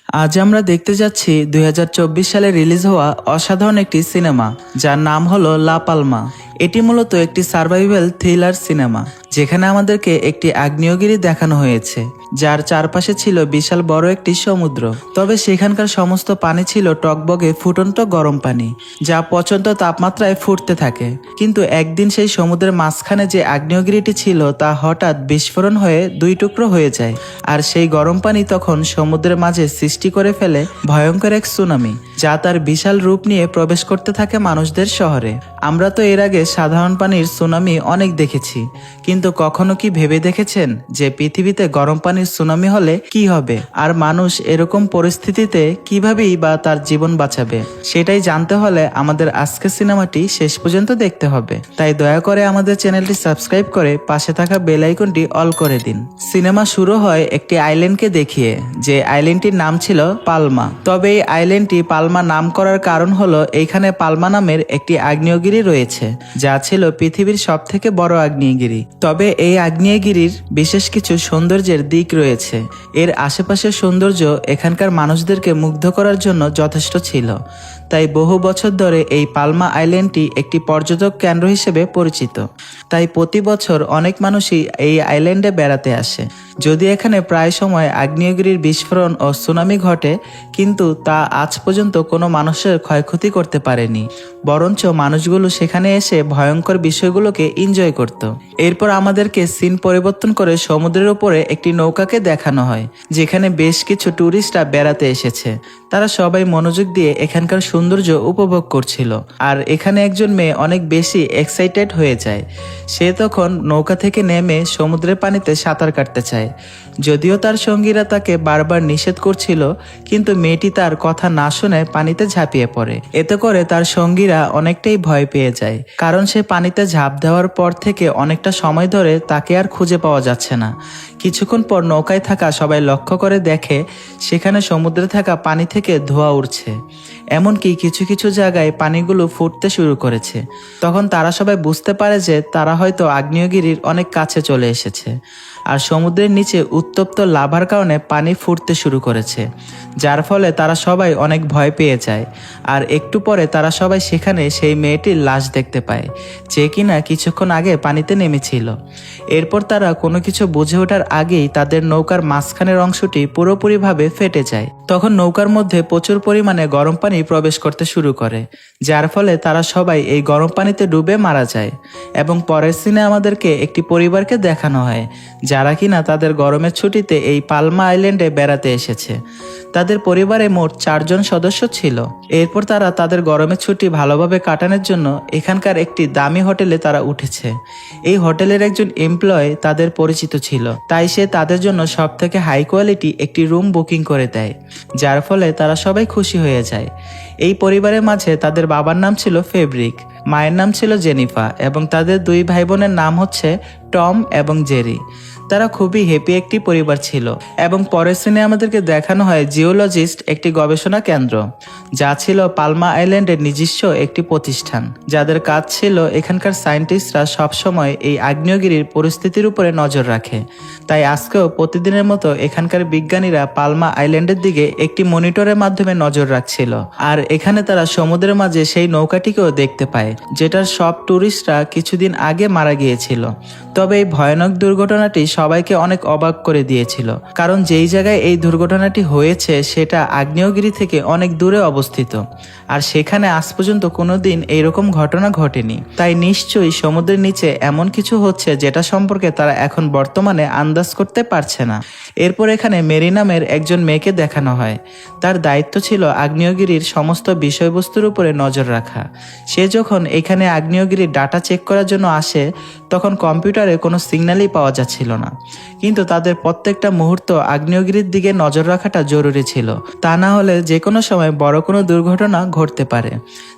আজ আমরা দেখতে যাচ্ছি ২০২৪ সালে রিলিজ হওয়া অসাধারণ একটি সিনেমা যার নাম হলো লা পালমা। এটি মূলত একটি সার্ভাইভাল থ্রিলার সিনেমা যেখানে আমাদেরকে একটি আগ্নেয়গিরি দেখানো হয়েছে যার চারপাশে ছিল বিশাল বড় একটি সমুদ্র। তবে সেখানকার সমস্ত পানি ছিল টকবগে ফুটন্ত গরম পানি যা প্রচণ্ড তাপমাত্রায় ফুটতে থাকে। কিন্তু একদিন সেই সমুদ্রের মাঝখানে যে আগ্নেয়গিরিটি ছিল তা হঠাৎ বিস্ফোরণ হয়ে দুই টুকরো হয়ে যায়, আর সেই গরম পানি তখন সমুদ্রের মাঝে সৃষ্টি করে ফেলে ভয়ঙ্কর এক সুনামি যা তার বিশাল রূপ নিয়ে প্রবেশ করতে থাকে মানুষদের শহরে। আমরা তো এর আগে সাধারণ পানির সুনামি অনেক দেখেছি, কিন্তু কখনো কি ভেবে দেখেছেন যে পৃথিবীতে গরম পানির সুনামি হলে কি হবে, আর মানুষ এরকম পরিস্থিতিতে কিভাবেই বা তার জীবন বাঁচাবে? সেটাই জানতে হলে আমাদের আজকের সিনেমাটি শেষ পর্যন্ত দেখতে হবে। তাই দয়া করে আমাদের চ্যানেলটি সাবস্ক্রাইব করে পাশে থাকা বেল আইকনটি অল করে দিন। সিনেমা শুরু হয় একটি আইল্যান্ডকে দেখিয়ে, যে আইল্যান্ডটির নাম ছিল পালমা। তবে এই আইল্যান্ডটি পালমা নাম করার কারণ হলো এইখানে পালমা নামের একটি আগ্নেয়গিরি রয়েছে যা ছিল পৃথিবীর সব থেকে বড় আগ্নেয়গিরি। তবে এই আগ্নেয়গিরির বিশেষ কিছু সৌন্দর্যের দিক রয়েছে। এর আশেপাশের সৌন্দর্য এখানকার মানুষদেরকে মুগ্ধ করার জন্য যথেষ্ট ছিল। তাই বহু বছর ধরে এই পালমা আইল্যান্ডটি একটি পর্যটক কেন্দ্র হিসেবে পরিচিত। তাই প্রতি বছর অনেক মানুষই এই আইল্যান্ডে বেড়াতে আসে। যদি এখানে প্রায় সময় আগ্নেয়গিরির বিস্ফোরণ ও সুনামি ঘটে, কিন্তু তা আজ পর্যন্ত কোনো মানুষের ক্ষয়ক্ষতি করতে পারেনি, বরঞ্চ মানুষগুলো সেখানে এসে ভয়ঙ্কর বিষয়গুলোকে এনজয় করত। এরপর আমাদেরকে সিন পরিবর্তন করে সমুদ্রের উপরে একটি নৌকাকে দেখানো হয় যেখানে বেশ কিছু ট্যুরিস্টরা বেড়াতে এসেছে। তারা সবাই মনোযোগ দিয়ে এখানকার সৌন্দর্য উপভোগ করছিল, আর এখানে একজন মেয়ে অনেক বেশি এক্সাইটেড হয়ে যায়। সে তখন নৌকা থেকে নেমে সমুদ্রের পানিতে সাঁতার কাটতে চায়, যদিও তার সঙ্গীরা তাকে বারবার নিষেধ করছিল, কিন্তু মেয়েটি তার কথা না শুনে পানিতে ঝাঁপিয়ে পড়ে। এতে করে তার সঙ্গীরা অনেকটাই ভয় পেয়ে যায়, কারণ সে পানিতে ঝাঁপ দেওয়ার পর থেকে অনেকটা সময় ধরে তাকে আর খুঁজে পাওয়া যাচ্ছে না। কিছুক্ষণ পর নৌকায় থাকা সবাই লক্ষ্য করে দেখে সেখানে সমুদ্রে থাকা পানি থেকে ধোঁয়া উঠছে, এমনকি কিছু কিছু জায়গায় পানিগুলো ফুটতে শুরু করেছে। তখন তারা সবাই বুঝতে পারে যে তারা হয়তো আগ্নেয়গিরির অনেক কাছে চলে এসেছে, আর সমুদ্রের নিচে উত্তপ্ত লাভার কারণে পানি ফুটতে শুরু করেছে, যার ফলে তারা সবাই অনেক ভয় পেয়ে যায়। আর একটু পরে তারা সবাই সেখানে সেই মেয়েটির লাশ দেখতে পায়, যে কিনা কিছুক্ষণ আগে পানিতে নেমেছিল। এরপর তারা কোনো কিছু বুঝে ওঠার আগেই তাদের নৌকার মাঝখানের অংশটি পুরোপুরিভাবে ফেটে যায়। তখন নৌকার মধ্যে প্রচুর পরিমাণে গরম পানি প্রবেশ করতে শুরু করে, যার ফলে তারা সবাই এই গরম পানিতে ডুবে মারা যায়। এবং পরের সিনে আমাদেরকে একটি পরিবারকে দেখানো হয় যারা কিনা তাদের গরমের ছুটিতে এই পালমা আইল্যান্ডে বেড়াতে এসেছে। তাদের পরিবারে মোট 4 জন সদস্য ছিল। এরপর তারা তাদের গরমের ছুটি ভালোভাবে কাটানোর জন্য এখানকার একটি দামি হোটেলে তারা উঠেছে। এই হোটেলের একজন এমপ্লয় তাদের পরিচিত ছিল, তাই সে তাদের জন্য সব থেকে হাই কোয়ালিটি একটি রুম বুকিং করে দেয়, যার ফলে তারা সবাই খুশি হয়ে যায়। এই পরিবারের মাঝে তাদের বাবার নাম ছিল ফেব্রিক, মায়ের নাম ছিল জেনিফা, এবং তাদের 2 ভাই বোনের নাম হচ্ছে টম এবং জেরি। তারা খুবই হ্যাপি একটি পরিবার ছিল। এবং পরের সিনে আমাদেরকে দেখানো হয় জিওলজিস্ট একটি গবেষণা কেন্দ্র, যা ছিল পালমা আইল্যান্ডের নিজস্ব একটি প্রতিষ্ঠান, যাদের কাজ ছিল এখানকার সায়েন্টিস্টরা সবসময় এই আগ্নেয়গিরির পরিস্থিতির উপরে নজর রাখে। তাই আজকেও প্রতিদিনের মতো এখানকার বিজ্ঞানীরা পালমা আইল্যান্ডের দিকে একটি মনিটরের মাধ্যমে নজর রাখছিল। আর এখানে তারা সমুদ্রের মাঝে সেই নৌকাটিকেও দেখতে পায়, যেটার সব ট্যুরিস্টরা কিছুদিন আগে মারা গিয়েছিল। তবে এই ভয়ানক দুর্ঘটনাটি সবাইকে অনেক অবাক করে দিয়েছিল, কারণ যেই জায়গায় এই দুর্ঘটনাটি হয়েছে সেটা আগ্নেয়গিরি থেকে অনেক দূরে অবস্থিত, আর সেখানে আজ পর্যন্ত কোনোদিন এইরকম ঘটনা ঘটেনি। তাই নিশ্চয়ই সমুদ্রের নিচে এমন কিছু হচ্ছে যেটা সম্পর্কে তারা এখন বর্তমানে আন্দাজ করতে পারছে না। এরপর এখানে মেরি নামের একজন মেয়েকে দেখানো হয়। তার দায়িত্ব ছিল আগ্নেয়গিরির সমস্ত বিষয়বস্তুর উপরে নজর রাখা। সে যখন এখানে আগ্নেয়গিরির ডাটা চেক করার জন্য আসে, তখন কম্পিউটারে কোনো সিগন্যালই পাওয়া যাচ্ছিল না, কিন্তু তাদের প্রত্যেকটা মুহূর্ত আগ্নেয়গিরির দিকে নজর রাখাটা জরুরি ছিল, তা না হলে যে কোনো সময় বড় কোনো দুর্ঘটনা ঘটতে পারে।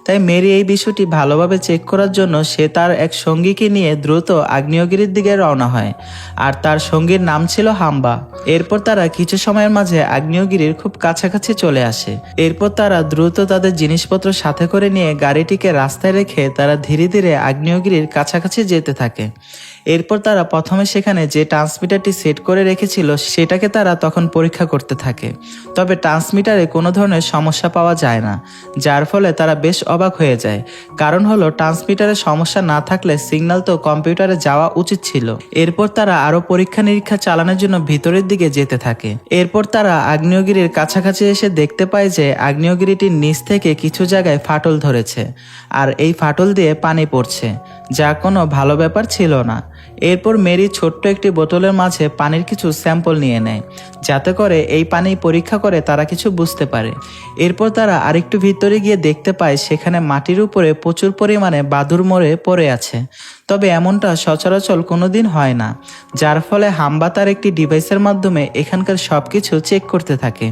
তাই মেরি এই বিষয়টি ভালোভাবে চেক করার জন্য সে তার এক সঙ্গীকে নিয়ে দ্রুত আগ্নেয়গিরির দিকে রওনা হয়, আর তার সঙ্গীর নাম ছিল হাম্বা। এরপর তারা কিছু সময়ের মাঝে আগ্নেয়গিরির খুব কাছাকাছি চলে আসে। এরপর তারা দ্রুত তাদের জিনিসপত্র সাথে করে নিয়ে গাড়িটিকে রাস্তায় রেখে তারা ধীরে ধীরে আগ্নেয়গিরির কাছাকাছি যেতে থাকে। এরপর তারা প্রথমে সেখানে যে ট্রান্সমিটারটি সেট করে রেখেছিল সেটাকে তারা তখন পরীক্ষা করতে থাকে। তবে ট্রান্সমিটারে কোনো ধরনের সমস্যা পাওয়া যায় না, যার ফলে তারা বেশ অবাক হয়ে যায়। কারণ হলো ট্রান্সমিটারে সমস্যা না থাকলে সিগন্যাল তো কম্পিউটারে যাওয়া উচিত ছিল। এরপর তারা আরো পরীক্ষা নিরীক্ষা চালানোর জন্য ভিতরের দিকে যেতে থাকে। এরপর তারা আগ্নেয়গিরির কাছাকাছি এসে দেখতে পায় যে আগ্নেয়গিরিটির নিচ থেকে কিছু জায়গায় ফাটল ধরেছে, আর এই ফাটল দিয়ে পানি পড়ছে, যা কোনো ভালো ব্যাপার ছিল না। এরপর মেরি ছোট্ট একটি বোতলের মাঝে পানির কিছু স্যাম্পল নিয়ে নেয়, যাতে করে এই পানি পরীক্ষা করে তারা কিছু বুঝতে পারে। এরপর তারা আরেকটু ভিতরে গিয়ে দেখতে পায় সেখানে মাটির উপরে প্রচুর পরিমাণে বাদুড় মরে পড়ে আছে। তবে এমনটা সচরাচর কোনোদিন হয় না, যার ফলে হাম্বা তার একটি ডিভাইসের মাধ্যমে এখানকার সব কিছু চেক করতে থাকে।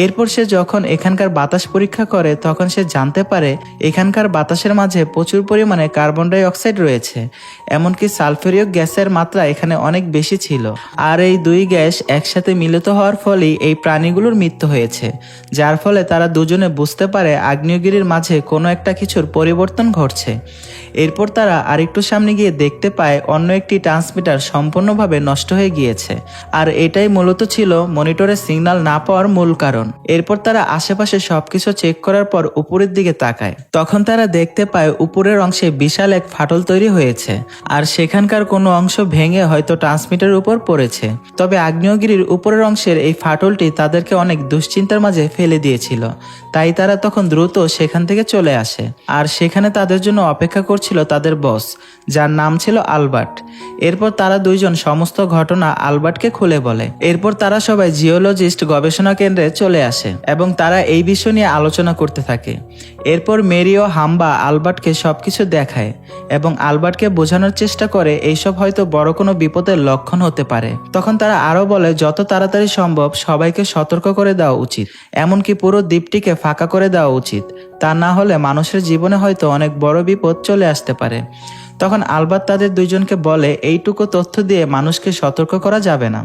এরপর সে যখন এখানকার বাতাস পরীক্ষা করে তখন সে জানতে পারে এখানকার বাতাসের মাঝে প্রচুর পরিমাণে কার্বন ডাই অক্সাইড রয়েছে, এমনকি সালফেরীয় গ্যাসের মাত্রা এখানে অনেক বেশি ছিল। আর এই দুই গ্যাস একসাথে মিলিত হওয়ার ফলেই এই প্রাণীগুলোর মৃত্যু হয়েছে, যার ফলে তারা দুজনে বুঝতে পারে আগ্নেয়গিরির মাঝে কোনো একটা কিছুর পরিবর্তন ঘটছে। এরপর তারা আরেকটু সামনে গিয়ে দেখতে পায় অন্য একটি ট্রান্সমিটার সম্পূর্ণভাবে নষ্ট হয়ে গিয়েছে, আর এটাই মূলত ছিল মনিটরে সিগন্যাল না পাওয়ার মূল কারণ। এরপর তারা আশেপাশে সবকিছু চেক করার পর উপরের দিকে তাকায়। তখন তারা দেখতে পায় উপরের অংশে বিশাল এক ফাটল তৈরি হয়েছে, আর সেখানকার কোনো অংশ ভেঙে হয়তো ট্রান্সমিটারের উপর পড়েছে। তবে আগ্নেয়গিরির উপরের অংশের এই ফাটলটি তাদেরকে অনেক দুশ্চিন্তার মাঝে ফেলে দিয়েছিল, তাই তারা তখন দ্রুত সেখান থেকে চলে আসে। আর সেখানে তাদের জন্য অপেক্ষা করছিল তাদের বস, যার নাম ছিল আলবার্ট। এরপর তারা দুইজন সমস্ত ঘটনা আলবার্টকে খুলে বলে। এরপর তারা সবাই জিওলজিস্ট গবেষণা কেন্দ্রে চলে আসে এবং তারা এই বিষয় নিয়ে আলোচনা করতে থাকে। এরপর মেরি ও হাম্বা আলবার্টকে সবকিছু দেখায় এবং আলবার্টকে বোঝানোর চেষ্টা করে এইসব হয়তো বড় কোনো বিপদের লক্ষণ হতে পারে। তখন তারা আরো বলে যত তাড়াতাড়ি সম্ভব সবাইকে সতর্ক করে দেওয়া উচিত, এমনকি পুরো দ্বীপটিকে ফাঁকা করে দেওয়া উচিত, তা না হলে মানুষের জীবনে হয়তো অনেক বড় বিপদ চলে আসতে পারে। তখন আলবার্ট তাদের দুইজনকে বলে এইটুকু তথ্য দিয়ে মানুষকে সতর্ক করা যাবে না,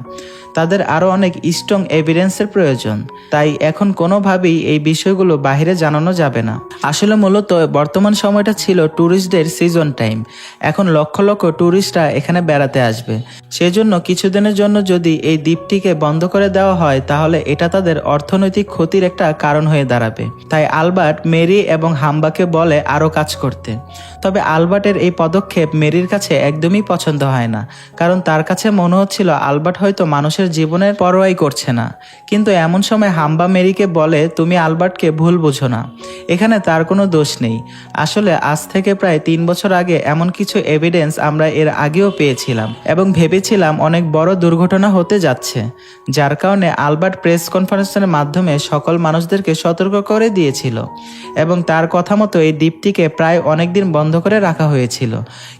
তাদের আরো অনেক স্ট্রং এভিডেন্সের প্রয়োজন, তাই এখন কোনোভাবেই এই বিষয়গুলো বাইরে জানানো যাবে না। আসলে মূলত বর্তমান সময়টা ছিল ট্যুরিস্টদের সিজন টাইম, এখন লক্ষ লক্ষ ট্যুরিস্টরা এখানে বেড়াতে আসবে, সেজন্য কিছুদিনের জন্য যদি এই দ্বীপটিকে বন্ধ করে দেওয়া হয় তাহলে এটা তাদের অর্থনৈতিক ক্ষতির একটা কারণ হয়ে দাঁড়াবে। তাই আলবার্ট মেরি এবং হাম্বাকে বলে আরো কাজ করতে। তবে আলবার্টের এই পদক্ষেপ মেরির কাছে একদমই পছন্দ হয় না, কারণ তার কাছে মনে হচ্ছিল আলবার্ট হয়তো মানুষের জীবনের পরোয়াই করছে না। কিন্তু এমন সময় হাম্বা মেরিকে বলে তুমি আলবার্টকে ভুল বুঝো না, এখানে তার কোনো দোষ নেই। আসলে আজ থেকে প্রায় 3 বছর আগে এমন কিছু এভিডেন্স আমরা এর আগেও পেয়েছিলাম এবং ভেবেছিলাম অনেক বড় দুর্ঘটনা হতে যাচ্ছে, যার কারণে আলবার্ট প্রেস কনফারেন্সের মাধ্যমে সকল মানুষদেরকে সতর্ক করে দিয়েছিল এবং তার কথা মতো এই দ্বীপটিকে প্রায় অনেকদিন বন্ধ করে রাখা হয়েছিল।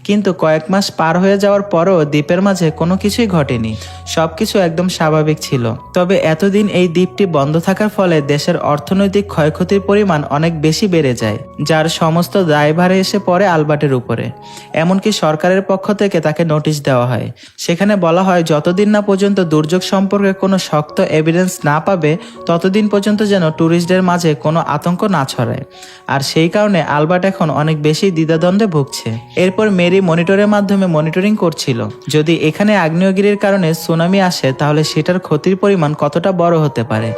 কিন্তু কয়েক মাস পার হয়ে যাওয়ার পরও দ্বীপের মাঝে কোনো কিছুই ঘটেনি, সবকিছু একদম স্বাভাবিক ছিল। তবে এতদিন এই দ্বীপটি বন্ধ থাকার ফলে দেশের অর্থনৈতিক ক্ষয়ক্ষতির পরিমাণ অনেক বেশি বেড়ে যায়, যার সমস্ত দায়ভার এসে পড়ে আলবার্টের উপরে। এমনকি সরকারের পক্ষ থেকে তাকে নোটিশ দেওয়া হয়, সেখানে বলা হয় যতদিন না পর্যন্ত দুর্যোগ সম্পর্কে কোনো শক্ত এভিডেন্স না পাবে ততদিন পর্যন্ত যেন ট্যুরিস্টদের মাঝে কোনো আতঙ্ক না ছড়ায়। আর সেই কারণে আলবার্ট এখন অনেক বেশি দ্বিধাদ্বন্দ্বে ভুগছে। এরপর মেরি মনিটরের মাধ্যমে মনিটরিং করছিল যদি এখানে আগ্নেয়গিরির কারণে সুনামি আসে তাহলে সেটার ক্ষতির পরিমাণ কতটা বড় হতে পারে।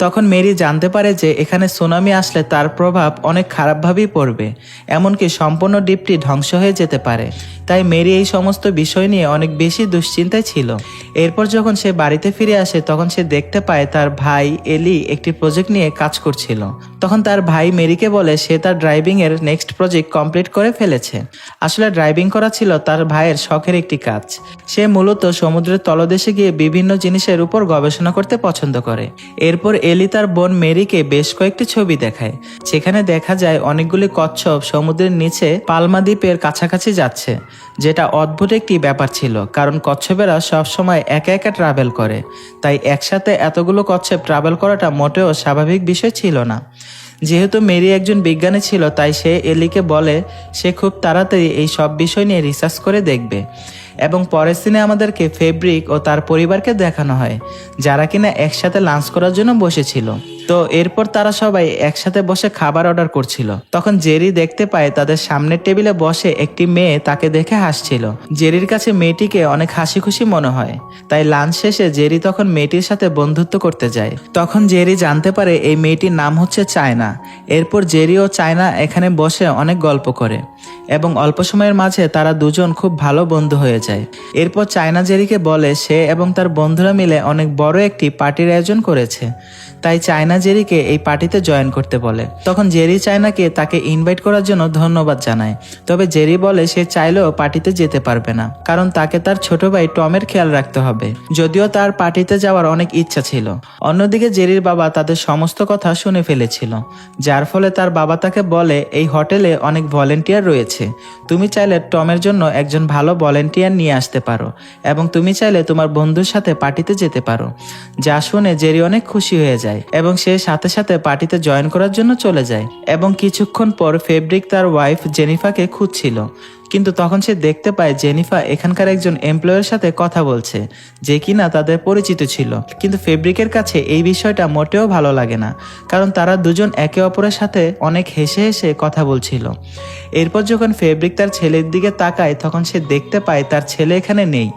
তখন মেরি জানতে পারে যে এখানে সুনামি আসলে তার প্রভাব অনেক খারাপভাবেই পড়বে, এমনকি সম্পূর্ণ দ্বীপটি ধ্বংস হয়ে যেতে পারে। তাই মেরি এই সমস্ত বিষয় নিয়ে অনেক বেশি দুশ্চিন্তায় ছিল। এরপর যখন সে বাড়িতে ফিরে আসে তখন সে দেখতে পায় তার ভাই এলি একটি প্রজেক্ট নিয়ে কাজ করছিল। তখন তার ভাই মেরিকে বলে সে তার ড্রাইভিং এর নেক্সট প্রজেক্ট কমপ্লিট করে ফেলেছে। আসলে ড্রাইভিং করা ছিল তার ভাইয়ের শখের একটি কাজ। সে মূলত সমুদ্রের তলদেশে গিয়ে বিভিন্ন জিনিসের উপর গবেষণা করতে পছন্দ করে। এরপর এলি তার বোন মেরিকে বেশ কয়েকটি ছবি দেখায়, সেখানে দেখা যায় অনেকগুলি কচ্ছপ সমুদ্রের নিচে পালমা দ্বীপের কাছাকাছি যাচ্ছে, যেটা অদ্ভুত একটি ব্যাপার ছিল, কারণ কচ্ছপেরা সবসময় একা একা ট্রাভেল করে, তাই একসাথে এতগুলো কচ্ছপ ট্রাভেল করাটা মোটেও স্বাভাবিক বিষয় ছিল না। যেহেতু মেরি একজন বিজ্ঞানী ছিল তাই সে এলিকে বলে সে খুব তাড়াতাড়ি এই সব বিষয় নিয়ে রিসার্চ করে দেখবে। এবং পরের দিনে আমাদেরকে ফেব্রিক ও তার পরিবারকে দেখানো হয়, যারা কিনা একসাথে লাঞ্চ করার জন্য বসেছিল। তো এরপর তারা সবাই একসাথে বসে খাবার অর্ডার করছিল। তখন জেরি দেখতে পায় তাদের সামনের টেবিলে বসে একটি মেয়ে তাকে দেখে হাসছিল। জেরির কাছে মেয়েটিকে অনেক হাসি খুশি মনে হয়, তাই লাঞ্চ শেষে জেরি তখন মেয়েটির সাথে বন্ধুত্ব করতে যায়। তখন জেরি জানতে পারে এই মেয়েটির নাম হচ্ছে চায়না। এরপর জেরি ও চায়না এখানে বসে অনেক গল্প করে এবং অল্প সময়ের মাঝে তারা দুজন খুব ভালো বন্ধু হয়ে যায়। এরপর চায়না জেরিকে বলে সে এবং তার বন্ধুরা মিলে অনেক বড় একটি পার্টির আয়োজন করেছে, তাই চায়না জেরিকে এই পার্টিতে জয়েন করতে বলে। তখন জেরি চায়নাকে তাকে ইনভাইট করার জন্য ধন্যবাদ জানায়। তবে জেরি বলে সে চাইলেও পার্টিতে যেতে পারবে না, কারণ তাকে তার ছোট ভাই টমের খেয়াল রাখতে হবে, যদিও তার পার্টিতে যাওয়ার অনেক ইচ্ছা ছিল। অন্যদিকে জেরির বাবা তাদের সমস্ত কথা শুনে ফেলেছিল, যার ফলে তার বাবা তাকে বলে এই হোটেলে অনেক ভলেন্টিয়ার রয়েছে, তুমি চাইলে টমের জন্য একজন ভালো ভলেন্টিয়ার নিয়ে আসতে পারো এবং তুমি চাইলে তোমার বন্ধুর সাথে পার্টিতে যেতে পারো। যা শুনে জেরি অনেক খুশি হয়ে যায় এবং সে সাথে সাথে পার্টিতে জয়েন করার জন্য চলে যায়। এবং কিছুক্ষণ পর ফেব্রিক তার ওয়াইফ জেনিফাকে খুঁজছিল, কিন্তু তখন সে দেখতে পায় জেনিফা এখানকার একজন এমপ্লয়ের সাথে কথা বলছে, যে কিনা তাদের পরিচিত ছিল। কিন্তু ফেব্রিকের কাছে এই বিষয়টা মোটেও ভালো লাগে না, কারণ তারা দুজন একে অপরের সাথে অনেক হেসে হেসে কথা বলছিল। এরপর যখন ফেব্রিক তার ছেলের দিকে তাকায় তখন সে দেখতে পায় তার ছেলে এখানে নেই,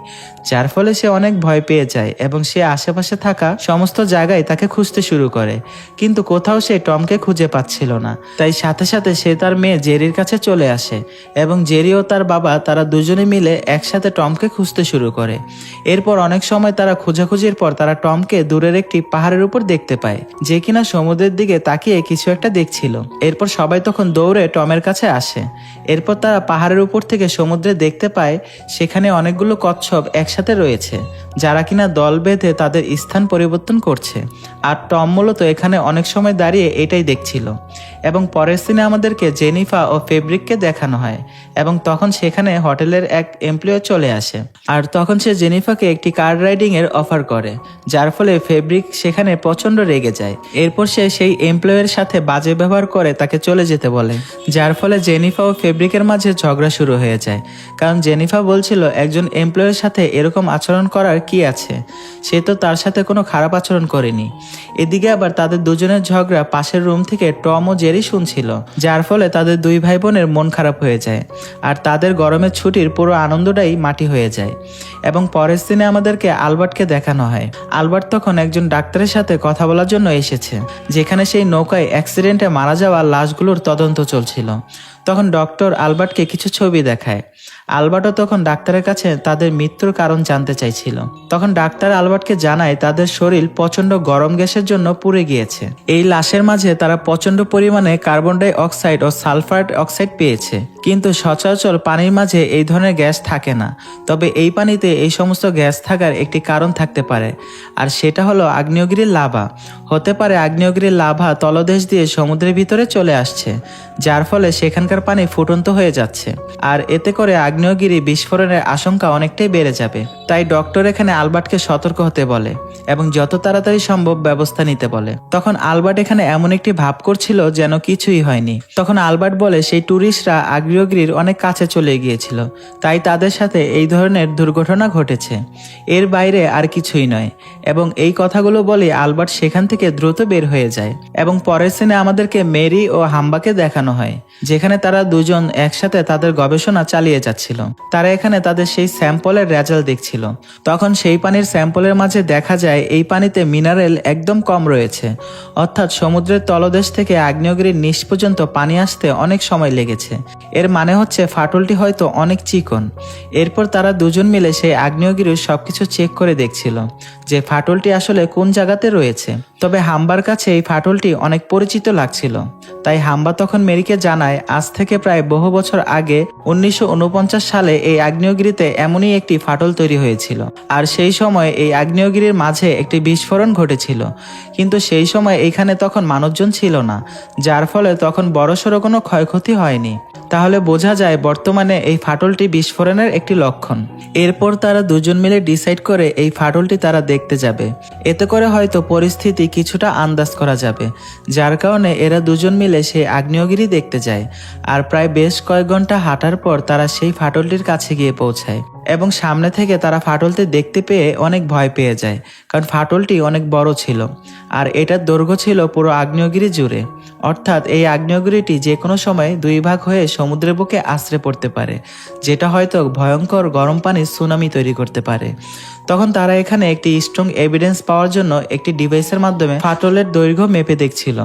যার ফলে সে অনেক ভয় পেয়ে যায় এবং সে আশেপাশে থাকা সমস্ত জায়গায় তাকে খুঁজতে শুরু করে, কিন্তু কোথাও সে টমকে খুঁজে পাচ্ছিল না। তাই সাথে সাথে সে তার মেয়ে জেরির কাছে চলে আসে এবং জেরি ও তার বাবা তারা দুজনে মিলে একসাথে টমকে খুঁজতে শুরু করে। এরপর অনেক সময় তারা খোঁজাখুঁজির পর তারা টমকে দূরের একটি পাহাড়ের উপর দেখতে পায়, যে কিনা সমুদ্রের দিকে তাকিয়ে কিছু একটা দেখছিল। এরপর সবাই তখন দৌড়ে টমের কাছে আসে। এরপর তারা পাহাড়ের উপর থেকে সমুদ্রে দেখতে পায় সেখানে অনেকগুলো কচ্ছপ একসাথে রয়েছে, যারা কিনা দল বেঁধে তাদের স্থান পরিবর্তন করছে। আর টম মূলত এখানে অনেক সময় দাঁড়িয়ে এটাই দেখছিল। এবং পরের সিনে আমাদেরকে জেনিফা ও ফেব্রিককে দেখানো হয় এবং তখন সেখানে হোটেলের এক এমপ্লয়ি চলে আসে। আর তখন সে জেনিফাকে একটি কার রাইডিং এর অফার করে, যার ফলে ফেব্রিক সেখানে প্রচন্ড রেগে যায়। এরপর সে সেই এমপ্লয়ের সাথে বাজে ব্যবহার করে তাকে চলে যেতে বলে, যার ফলে জেনিফা ও ফেব্রিকের মাঝে ঝগড়া শুরু হয়ে যায়। কারণ জেনিফা বলছিল একজন এমপ্লয়ের সাথে এরকম আচরণ করার কি আছে, সে তো তার সাথে কোনো খারাপ আচরণ করেনি। এদিকে আবার তাদের দুজনের ঝগড়া পাশের রুম থেকে টম ও জেরি শুনছিল, যার ফলে তাদের দুই ভাই বোনের মন খারাপ হয়ে যায় আর তাদের গরমের ছুটির পুরো আনন্দটাই মাটি হয়ে যায়। এবং পরের দিনে আমাদেরকে আলবার্টকে দেখানো হয়। আলবার্ট তখন একজন ডাক্তারের সাথে কথা বলার জন্য এসেছে, যেখানে সেই নৌকায় অ্যাক্সিডেন্টে মারা যাওয়া লাশগুলোর তদন্ত চলছিল। তখন ডক্টর আলবার্টকে কিছু ছবি দেখায়। আলবার্টও তখন ডাক্তারের কাছে তাদের মৃত্যুর কারণ জানতে চাইছিল। তখন ডাক্তার আলবার্টকে জানায় তাদের শরীর প্রচন্ড গরম গ্যাসের জন্য পুড়ে গিয়েছে। এই লাশের মাঝে তারা প্রচন্ড পরিমাণে কার্বন ডাই অক্সাইড ও সালফার অক্সাইড পেয়েছে, কিন্তু সচরাচর পানির মাঝে এই ধরনের গ্যাস থাকে না। তবে এই পানিতে এই সমস্ত গ্যাস থাকার একটি কারণ থাকতে পারে, আর সেটা হলো আগ্নেয়গিরির লাভা। হতে পারে আগ্নেয়গিরির লাভা তলদেশ দিয়ে সমুদ্রের ভিতরে চলে আসছে, যার ফলে সেখানকার পানি ফুটন্ত হয়ে যাচ্ছে, আর এতে করে আগ্নেয়গিরি বিস্ফোরণের আশঙ্কা অনেকটাই বেড়ে যাবে। তাই ডক্টর এখানে আলবার্টকে সতর্ক হতে বলে এবং যত তাড়াতাড়ি সম্ভব ব্যবস্থা নিতে বলে। তখন আলবার্ট এখানে এমন একটি ভাব করছিল যেন কিছুই হয়নি। তখন আলবার্ট বলে সেই ট্যুরিস্টরা আগ্নেয়গিরির অনেক কাছে চলে গিয়েছিল, তাই তাদের সাথে এই ধরনের দুর্ঘটনা ঘটেছে, এর বাইরে আর কিছুই নয়। এবং এই কথাগুলো বলে আলবার্ট সেখান থেকে দ্রুত বের হয়ে যায়। এবং পরের সিনে আমাদেরকে মেরি ও হাম্বাকে দেখানো হয়, যেখানে তারা দুজন একসাথে তাদের গবেষণা চালিয়ে যাচ্ছিল। তারা এখানে তাদের সেই স্যাম্পলের রেজাল্ট দেখছিল। তখন সেই পানির স্যাম্পলের মাঝে দেখা যায় এই পানিতে মিনারেল একদম কম রয়েছে, অর্থাৎ সমুদ্রের তলদেশ থেকে আগ্নেয়গিরির নিচ পর্যন্ত পানি আসতে অনেক সময় লেগেছে। এর মানে হচ্ছে ফাটলটি হয়তো অনেক চিকন। এরপর তারা দুজন মিলে সেই আগ্নেয়গিরির সবকিছু চেক করে দেখছিল যে ফাটলটি আসলে কোন জায়গাতে রয়েছে। তবে হাম্বার কাছে এই ফাটলটি অনেক পরিচিত লাগছিল, তাই হাম্বা তখন মেরিকে জানায় আজ থেকে প্রায় বহু বছর আগে 1949 সালে এই আগ্নেয়গিরিতে এমনই একটি ফাটল তৈরি হয়েছিল, আর সেই সময় এই আগ্নেয়গিরির মাঝে একটি বিস্ফোরণ ঘটেছিল। কিন্তু সেই সময় এইখানে তখন মানুষজন ছিল না, যার ফলে তখন বড়সড় কোনো ক্ষয়ক্ষতি হয়নি। তাহলে বোঝা যায় বর্তমানে এই ফাটলটি বিস্ফোরণের একটি লক্ষণ। এরপর তারা দুজন মিলে ডিসাইড করে এই ফাটলটি তারা দেখতে যাবে। এতে করে হয়তো পরিস্থিতি কিছুটা আন্দাজ করা যাবে, যার কারণে এরা দুজন মিলে সেই আগ্নেয়গিরি দেখতে যায়। আর প্রায় বেশ কয়েক ঘন্টা হাঁটার পর তারা সেই ফাটলটির কাছে গিয়ে পৌঁছায়। এবং সামনে থেকে তারা ফাটলটি দেখতে পেয়ে অনেক ভয় পেয়ে যায়, কারণ ফাটলটি অনেক বড় ছিল আর এটার দৈর্ঘ্য ছিল পুরো আগ্নেয়গিরি জুড়ে। অর্থাৎ এই আগ্নেয়গিরিটি যে কোনো সময় দুই ভাগ হয়ে সমুদ্রের বুকে আছড়ে পড়তে পারে, যেটা হয়তো ভয়ঙ্কর গরম পানির সুনামি তৈরি করতে পারে। তখন তারা এখানে একটি স্ট্রং এভিডেন্স পাওয়ার জন্য একটি ডিভাইসের মাধ্যমে ফাটলের দৈর্ঘ্য মেপে দেখছিল।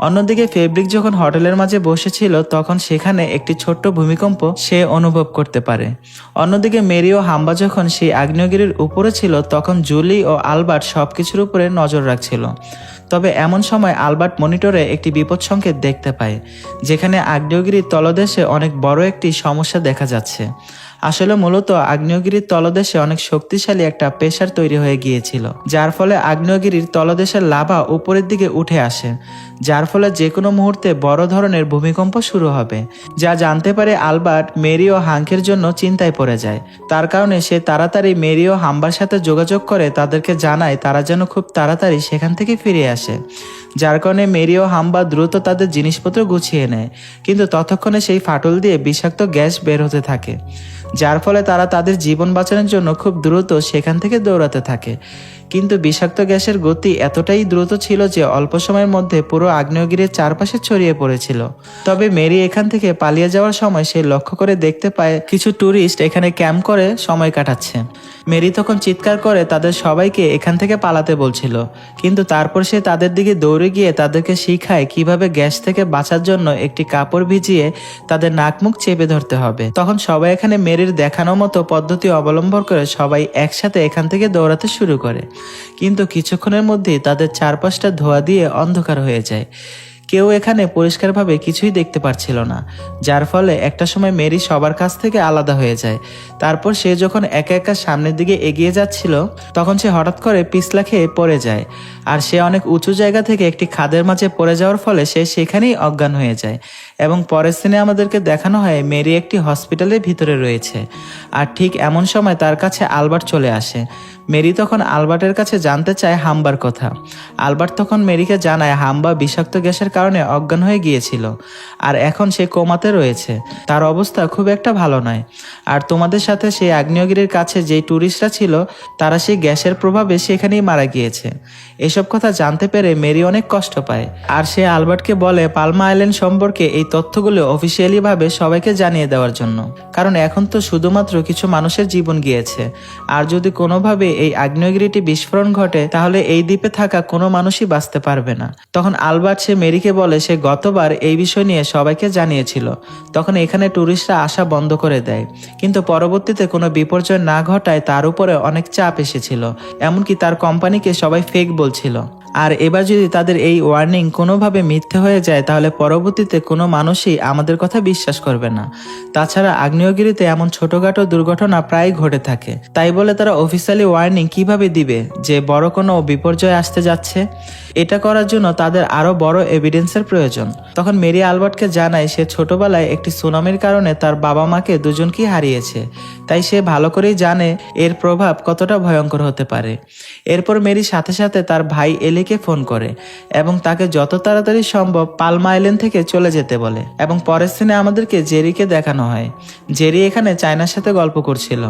অন্যদিকে ফেব্রিক যখন হোটেলের মাঝে বসেছিল তখন সেখানে একটি ছোট্ট ভূমিকম্প সে অনুভব করতে পারে। অন্যদিকে মেরি ও হাম্বা যখন সেই আগ্নেয়গিরির উপরে ছিল তখন জুলি ও আলবার্ট সবকিছুর উপরে নজর রাখছিল। তবে এমন সময় আলবার্ট মনিটরে একটি বিপদ সংকেত দেখতে পায়, যেখানে আগ্নেয়গিরির তলদেশে অনেক বড় একটি সমস্যা দেখা যাচ্ছে। আসলে মূলত আগ্নেয়গিরির তলদেশে অনেক শক্তিশালী একটা প্রেসার তৈরি হয়ে গিয়েছিল, যার ফলে আগ্নেয়গিরির তলদেশের লাভা উপরের দিকে উঠে আসে, যার ফলে যে কোনো মুহূর্তে বড় ধরনের ভূমিকম্প শুরু হবে। যা জানতে পারে আলবার্ট মেরি ও হাঙ্কের জন্য চিন্তায় পড়ে যায়। তার কারণে সে তাড়াতাড়ি মেরি ও হাম্বার সাথে যোগাযোগ করে তাদেরকে জানায় তারা যেন খুব তাড়াতাড়ি সেখান থেকে ফিরে আসে। যার কারণে মেরি ও হাম্বা দ্রুত তাদের জিনিসপত্র গুছিয়ে নেয়, কিন্তু ততক্ষণে সেই ফাটল দিয়ে বিষাক্ত গ্যাস বের হতে থাকে, যার ফলে তারা তাদের জীবন বাঁচানোর জন্য খুব দ্রুত সেখান থেকে দৌড়াতে থাকে। কিন্তু বিষাক্ত গ্যাসের গতি এতটাই দ্রুত ছিল যে অল্প সময়ের মধ্যে পুরো আগ্নেয়গিরির চারপাশে ছড়িয়ে পড়েছিল। তবে মেরি এখান থেকে পালিয়ে যাওয়ার সময় সে লক্ষ্য করে দেখতে পায় কিছু ট্যুরিস্ট এখানে ক্যাম্প করে সময় কাটাচ্ছে। মেরি তখন চিৎকার করে তাদের সবাইকে এখান থেকে পালাতে বলছিল, কিন্তু তারপর সে তাদের দিকে দৌড়ে গিয়ে তাদেরকে শিখায় কিভাবে গ্যাস থেকে বাঁচার জন্য একটি কাপড় ভিজিয়ে তাদের নাক মুখ চেপে ধরতে হবে। তখন সবাই এখানে মেরির দেখানো মতো পদ্ধতি অবলম্বন করে সবাই একসাথে এখান থেকে দৌড়াতে শুরু করে, কিন্তু কিছুক্ষণের মধ্যেই তাদের চারপাশটা ধোঁয়া দিয়ে অন্ধকার হয়ে যায়। কেউ এখানে পরিষ্কারভাবে কিছুই দেখতে পারছিল না, যার ফলে একটা সময় মেরি সবার কাছ থেকে আলাদা হয়ে যায়। তারপর সে যখন একা একা সামনের দিকে এগিয়ে যাচ্ছিল তখন সে হঠাৎ করে পিছলা খেয়ে পড়ে যায়, আর সে অনেক উঁচু জায়গা থেকে একটি খাদের মাঝে পড়ে যাওয়ার ফলে সে সেখানেই অজ্ঞান হয়ে যায়। এবং পরের সিনে আমাদেরকে দেখানো হয় মেরি একটি হসপিটালের ভিতরে রয়েছে, আর ঠিক এমন সময় তার কাছে আলবার্ট চলে আসে। মেরি তখন আলবার্টের কাছে জানতে চায় হাম্বার কথা। আলবার্ট তখন মেরিকে জানায় হাম্বা বিষাক্ত গ্যাসের কারণে অজ্ঞান হয়ে গিয়েছিল, আর এখন সে কোমাতে রয়েছে, তার অবস্থা খুব একটা ভালো নয়। আর তোমাদের সাথে সেই আগ্নেয়গিরির কাছে যেই ট্যুরিস্টরা ছিল তারা সেই গ্যাসের প্রভাবে সেখানেই মারা গিয়েছে। এসব কথা জানতে পেরে মেরি অনেক কষ্ট পায়, আর সে আলবার্টকে বলে পালমা আইল্যান্ড সম্পর্কে এই তথ্যগুলো অফিসিয়ালি ভাবে সবাইকে জানিয়ে দেওয়ার জন্য, কারণ এখন তো শুধুমাত্র কিছু মানুষের জীবন গিয়েছে, আর যদি কোনোভাবে এই আগ্নেয়গিরিটি বিস্ফোরণ ঘটে তাহলে এই দ্বীপে থাকা কোনো মানুষই বাঁচতে পারবে না। তখন আলবার্ট সে মেরিকে বলে সে গতবার এই বিষয় নিয়ে সবাইকে জানিয়েছিল, তখন এখানে ট্যুরিস্টরা আসা বন্ধ করে দেয়, কিন্তু পরবর্তীতে কোনো বিপর্যয় না ঘটায় তার উপরে অনেক চাপ এসেছিল, এমনকি তার কোম্পানিকে সবাই ফেক বলছিল। আর এবার যদি তাদের এই ওয়ার্নিং কোনোভাবে মিথ্যে হয়ে যায় তাহলে পরবর্তীতে কোনো মানুষই আমাদের কথা বিশ্বাস করবে না। তাছাড়া আগ্নেয়গিরিতে এমন ছোটখাটো দুর্ঘটনা প্রায় ঘটে থাকে, তাই বলে তারা অফিসিয়ালি ওয়ার্নিং কিভাবে দিবে যে বড় কোনো বিপর্যয় আসতে যাচ্ছে? এটা করার জন্য তাদের আরো বড় এভিডেন্সের প্রয়োজন। তখন মেরি আলবার্টকে জানায় সে ছোটবেলায় একটি সুনামির কারণে তার বাবা মাকে দুজনকেই হারিয়েছে, তাই সে ভালো করেই জানে এর প্রভাব কতটা ভয়ঙ্কর হতে পারে। এরপর মেরি সাথে সাথে তার ভাই এলিকে ফোন করে এবং তাকে যত তাড়াতাড়ি সম্ভব পালমা আইল্যান্ড থেকে চলে যেতে বলে। এবং পরের সিনে আমাদেরকে জেরিকে দেখানো হয়। জেরি এখানে চায়নার সাথে গল্প করছিল,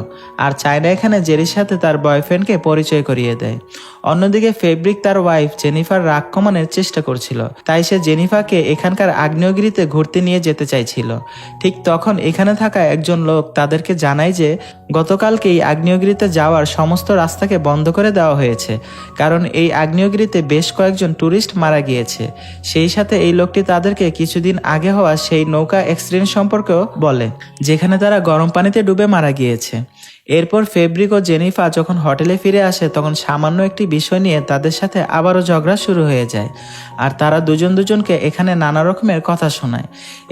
আর চায়না এখানে জেরির সাথে তার বয়ফ্রেন্ডকে পরিচয় করিয়ে দেয়। অন্যদিকে ফেব্রিক তার ওয়াইফ জেনিফার রাগ কমানোর চেষ্টা করছিল, তাই সে জেনিফাকে এখানকার আগ্নেয়গিরিতে ঘুরতে নিয়ে যেতে চাইছিল। ঠিক তখন এখানে থাকা একজন লোক তাদেরকে জানায় যে গতকালকেই আগ্নেয়গিরিতে যাওয়ার সমস্ত রাস্তাকে বন্ধ করে দেওয়া হয়েছে, কারণ এই আগ্নেয়গিরিতে বেশ কয়েকজন ট্যুরিস্ট মারা গিয়েছে। সেই সাথে এই লোকটি তাদেরকে কিছুদিন আগে হওয়া সেই নৌকা অ্যাক্সিডেন্ট সম্পর্কেও বলে, যেখানে তারা গরম পানিতে ডুবে মারা গিয়েছে। এরপর ফেব্রিক ও জেনিফা যখন হোটেলে ফিরে আসে তখন সামান্য একটি বিষয় নিয়ে তাদের সাথে আবারও ঝগড়া শুরু হয়ে যায়, আর তারা দুজনকে এখানে নানা রকমের কথা শোনায়।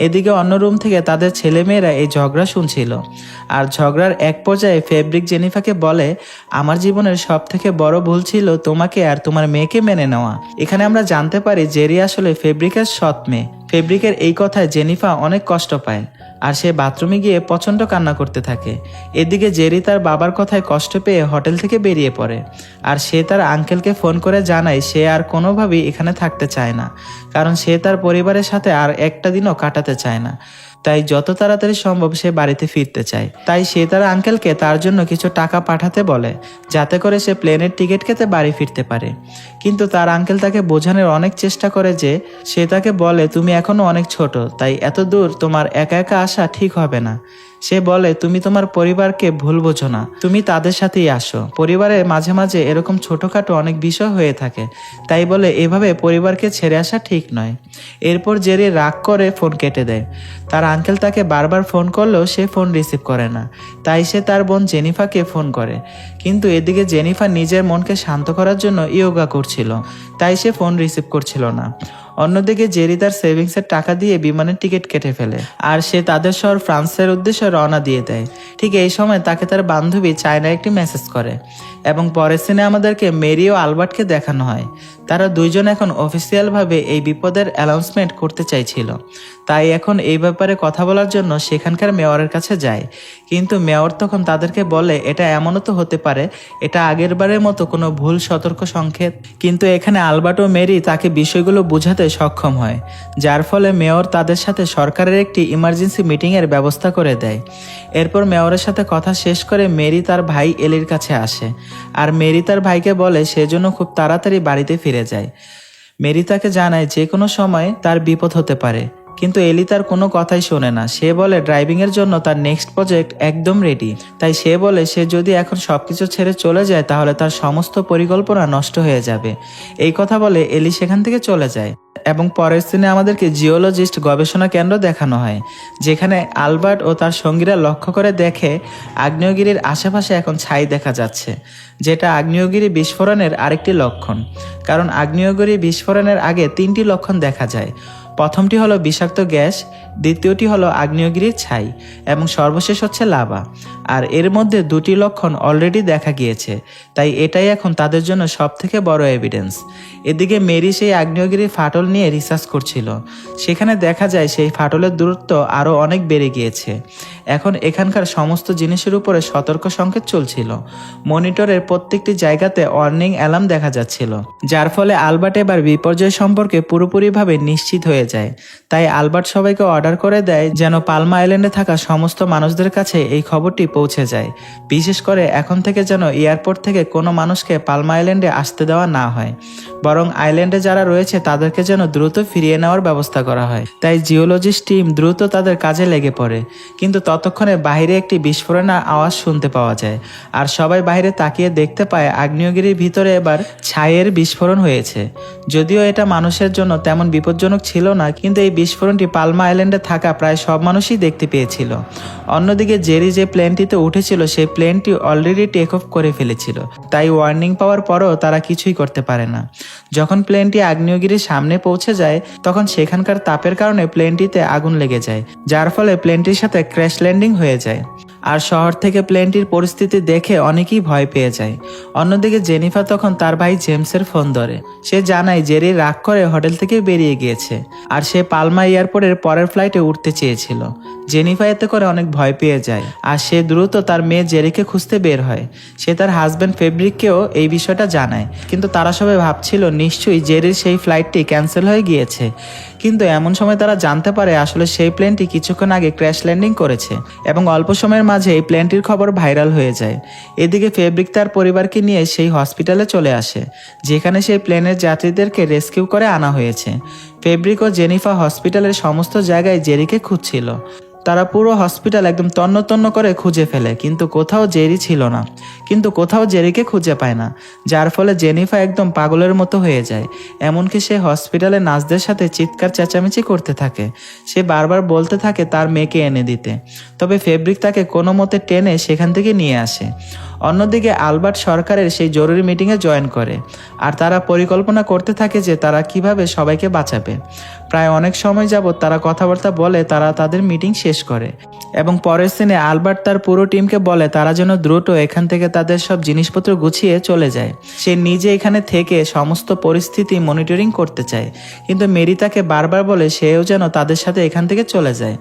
এদিকে অন্য রুম থেকে তাদের ছেলেমেয়েরা এই ঝগড়া শুনছিল, আর ঝগড়ার এক পর্যায়ে ফেব্রিক জেনিফাকে বলে আমার জীবনের সব থেকে বড় ভুল ছিল তোমাকে আর তোমার মেয়েকে মেনে নেওয়া। এখানে আমরা জানতে পারি জেরি আসলে ফেব্রিকের সৎ মেয়ে। ফেব্রিকের এই কথায় জেনিফা অনেক কষ্ট পায়, আর সে বাথরুমে গিয়ে প্রচণ্ড কান্না করতে থাকে। এদিকে জেরি তার বাবার কথায় কষ্ট পেয়ে হোটেল থেকে বেরিয়ে পড়ে, আর সে তার আঙ্কেলকে ফোন করে জানায় সে আর কোনোভাবেই এখানে থাকতে চায় না, কারণ সে তার পরিবারের সাথে আর একটা দিনও কাটাতে চায় না। তাই যত তাড়াতাড়ি সম্ভব সে বাড়িতে ফিরতে চায়। তাই সে তার আঙ্কেলকে তার জন্য কিছু টাকা পাঠাতে বলে, যাতে করে সে প্লেনের টিকিট কেটে বাড়ি ফিরতে পারে। কিন্তু তার আঙ্কেল তাকে বোঝানোর অনেক চেষ্টা করে যে সে তাকে বলে, তুমি এখনো অনেক ছোট, তাই এত দূর তোমার একা একা আসা ঠিক হবে না। সে বলে, তুমি তোমার পরিবারকে ভুল বোঝো না, তুমি তাদের সাথেই আসো। পরিবারে মাঝে মাঝে এরকম ছোটখাটো অনেক বিষয় হয়ে থাকে, তাই বলে এভাবে পরিবারকে ছেড়ে আসা ঠিক নয়। এরপর জেরি রাগ করে ফোন কেটে দেয়। তার আঙ্কেল তাকে বারবার ফোন করলেও সে ফোন রিসিভ করে না, তাই সে তার বোন জেনিফাকে ফোন করে। কিন্তু এদিকে জেনিফা নিজের মনকে শান্ত করার জন্য ইয়োগা করছিল, তাই সে ফোন রিসিভ করছিল না। অন্যদিকে জেরি তার সেভিংসের টাকা দিয়ে বিমানের টিকিট কেটে ফেলে, আর সে তাদের শহর ফ্রান্সের উদ্দেশ্যে রওনা দিয়ে দেয়। ঠিক এই সময় তাকে তার বান্ধবী চায়না একটি মেসেজ করে, এবং পরের সিনে আমাদেরকে মেরি ও আলবার্টকে দেখানো হয়। তারা দুইজন এখন অফিসিয়ালভাবে এই বিপদের অ্যানাউন্সমেন্ট করতে চাইছিল, তাই এখন এই ব্যাপারে কথা বলার জন্য সেখানকার মেয়রের কাছে যায়। কিন্তু মেয়র তখন তাদেরকে বলে, এটা এমনও তো হতে পারে এটা আগের বারের মতো কোনো ভুল সতর্ক সংকেত। কিন্তু এখানে আলবার্ট ও মেরি তাকে বিষয়গুলো বোঝাতে সক্ষম হয়, যার ফলে মেয়র তাদের সাথে সরকারের একটি ইমার্জেন্সি মিটিংয়ের ব্যবস্থা করে দেয়। এরপর মেয়রের সাথে কথা শেষ করে মেরি তার ভাই এলির কাছে আসে, আর মেরি তার ভাইকে বলে সেজন্য খুব তাড়াতাড়ি বাড়িতে ফিরে যায়। মেরি তাকে জানায় যে কোনো সময় তার বিপদ হতে পারে, কিন্তু এলি তার কোনো কথাই শোনে না। সে বলে ড্রাইভিংয়ের জন্য তার নেক্সট প্রজেক্ট একদম রেডি, তাই সে বলে সে যদি এখন সবকিছু ছেড়ে চলে যায় তাহলে তার সমস্ত পরিকল্পনা নষ্ট হয়ে যাবে। এই কথা বলে এলি সেখান থেকে চলে যায়, এবং পরের সিনে আমাদেরকে জিওলজিস্ট গবেষণা কেন্দ্র দেখানো হয়, যেখানে আলবার্ট ও তার সঙ্গীরা লক্ষ্য করে দেখে আগ্নেয়গিরির আশেপাশে এখন ছাই দেখা যাচ্ছে, যেটা আগ্নেয়গিরি বিস্ফোরণের আরেকটি লক্ষণ। কারণ আগ্নেয়গিরি বিস্ফোরণের আগে 3টি লক্ষণ দেখা যায়। প্রথমটি হলো বিষাক্ত গ্যাস, দ্বিতীয়টি হলো আগ্নেয়গিরির ছাই, এবং সর্বশেষ হচ্ছে লাভা। আর এর মধ্যে 2টি লক্ষণ অলরেডি দেখা গিয়েছে, তাই এটাই এখন তাদের জন্য সবথেকে বড় এভিডেন্স। এদিকে মেরি সেই আগ্নেয়গিরির ফাটল নিয়ে রিসার্চ করছিল। সেখানে দেখা যায় সেই ফাটলের দূরত্ব আরও অনেক বেড়ে গিয়েছে। এখন এখানকার সমস্ত জিনিসের উপরে সতর্ক সংকেত চলছিল। মনিটরের প্রত্যেকটি জায়গাতে ওয়ার্নিং অ্যালার্ম দেখা যাচ্ছিল, যার ফলে আলবার্ট এবার বিপর্যয় সম্পর্কে পুরোপুরিভাবে নিশ্চিত হয়ে যায়। তাই আলবার্ট সবাইকে অর্ডার করে দেয় যেন পালমা আইল্যান্ডে থাকা সমস্ত মানুষদের কাছে এই খবরটি পৌঁছে যায়। বিশেষ করে এখন থেকে যেন এয়ারপোর্ট থেকে কোনো মানুষকে পালমা আইল্যান্ডে আসতে দেওয়া না হয়, বরং আইল্যান্ডে যারা রয়েছে তাদেরকে যেন দ্রুত ফিরিয়ে নেওয়ার ব্যবস্থা করা হয়। তাই জিওলজিস্ট টিম দ্রুত তাদের কাজে লেগে পড়ে। কিন্তু ততক্ষণে বাইরে একটি বিস্ফোরণের আওয়াজ শুনতে পাওয়া যায়, আর সবাই বাইরে তাকিয়ে দেখতে পায় আগ্নেয়গিরির ভিতরে এবার ছাইয়ের বিস্ফোরণ হয়েছে। যদিও এটা মানুষের জন্য তেমন বিপজ্জনক ছিল না, কিন্তু এই বিস্ফোরণটি পালমা আইল্যান্ডে থাকা প্রায় সব মানুষই দেখতে পেয়েছিল। অন্যদিকে জেরি যে প্লেনটিতে উঠেছিল সেই প্লেনটি অলরেডি টেক অফ করে ফেলেছিল, তাই ওয়ার্নিং পাওয়ার পরও তারা কিছুই করতে পারে না। যখন প্লেনটি আগ্নেয়গিরির সামনে পৌঁছে যায় তখন সেখানকার তাপের কারণে প্লেনটিতে আগুন লেগে যায়, যার ফলে প্লেনটির সাথে ক্র্যাশ ল্যান্ডিং হয়ে যায়। আর শহর থেকে প্লেনটির পরিস্থিতি দেখে অনেকেই ভয় পেয়ে যায়। অন্যদিকে জেনিফা তখন তার ভাই জেমসের ফোন ধরে। সে জানায় জেরি রাগ করে হোটেল থেকে বেরিয়ে গিয়েছে, আর সে পালমা এয়ারপোর্টের পরের ফ্লাইটে উঠতে চেয়েছিল। জেনিফা এতে করে অনেক ভয় পেয়ে যায়, আর সে দ্রুত তার মেয়ে জেরিকে খুঁজতে বের হয়। সে তার হাজব্যান্ড ফেব্রিককেও এই বিষয়টা জানায়, কিন্তু তারা সবাই ভাবছিল নিশ্চয়ই জেরির সেই ফ্লাইটটি ক্যান্সেল হয়ে গিয়েছে। কিন্তু এমন সময় তারা জানতে পারে আসলে সেই প্লেনটি কিছুক্ষণ আগে ক্র্যাশ ল্যান্ডিং করেছে, এবং অল্প সময়ের মাঝে এই প্লেনটির খবর ভাইরাল হয়ে যায়। এদিকে ফেব্রিক তার পরিবারকে নিয়ে সেই হসপিটালে চলে আসে, যেখানে সেই প্লেনের যাত্রীদেরকে রেস্কিউ করে আনা হয়েছে। ফেব্রিক ও জেনিফা হসপিটালের সমস্ত জায়গায় জেরিকে খুঁজছিল। তারা পুরো হসপিটাল একদম তন্ন তন্ন করে খুঁজে ফেলে, কিন্তু কোথাও জেরি ছিল না, কিন্তু কোথাও জেরিকে খুঁজে পায় না, যার ফলে জেনিফা একদম পাগলের মতো হয়ে যায়। এমনকি সে হসপিটালে নার্সদের সাথে চিৎকার চেঁচামেচি করতে থাকে। সে বারবার বলতে থাকে তার মেয়েকে এনে দিতে, তবে ফেব্রিক তাকে কোনো মতে টেনে সেখান থেকে নিয়ে আসে। অন্যদিকে আলবার্ট সরকারের সেই জরুরি মিটিংয়ে জয়েন করে, আর তারা পরিকল্পনা করতে থাকে যে তারা কিভাবে সবাইকে বাঁচাবে। প্রায় অনেক সময় যাবৎ তারা কথাবার্তা বলে তারা তাদের মিটিং শেষ করে, এবং পরের সিনে আলবার্ট তার পুরো টিমকে বলে তারা যেন দ্রুত এখান থেকে তাদের সব জিনিসপত্র গুছিয়ে চলে যায়। সে নিজে এখানে থেকে সমস্ত পরিস্থিতি মনিটরিং করতে চায়, কিন্তু মেরি তাকে বারবার বলে সেও যেন তাদের সাথে এখান থেকে চলে যায়।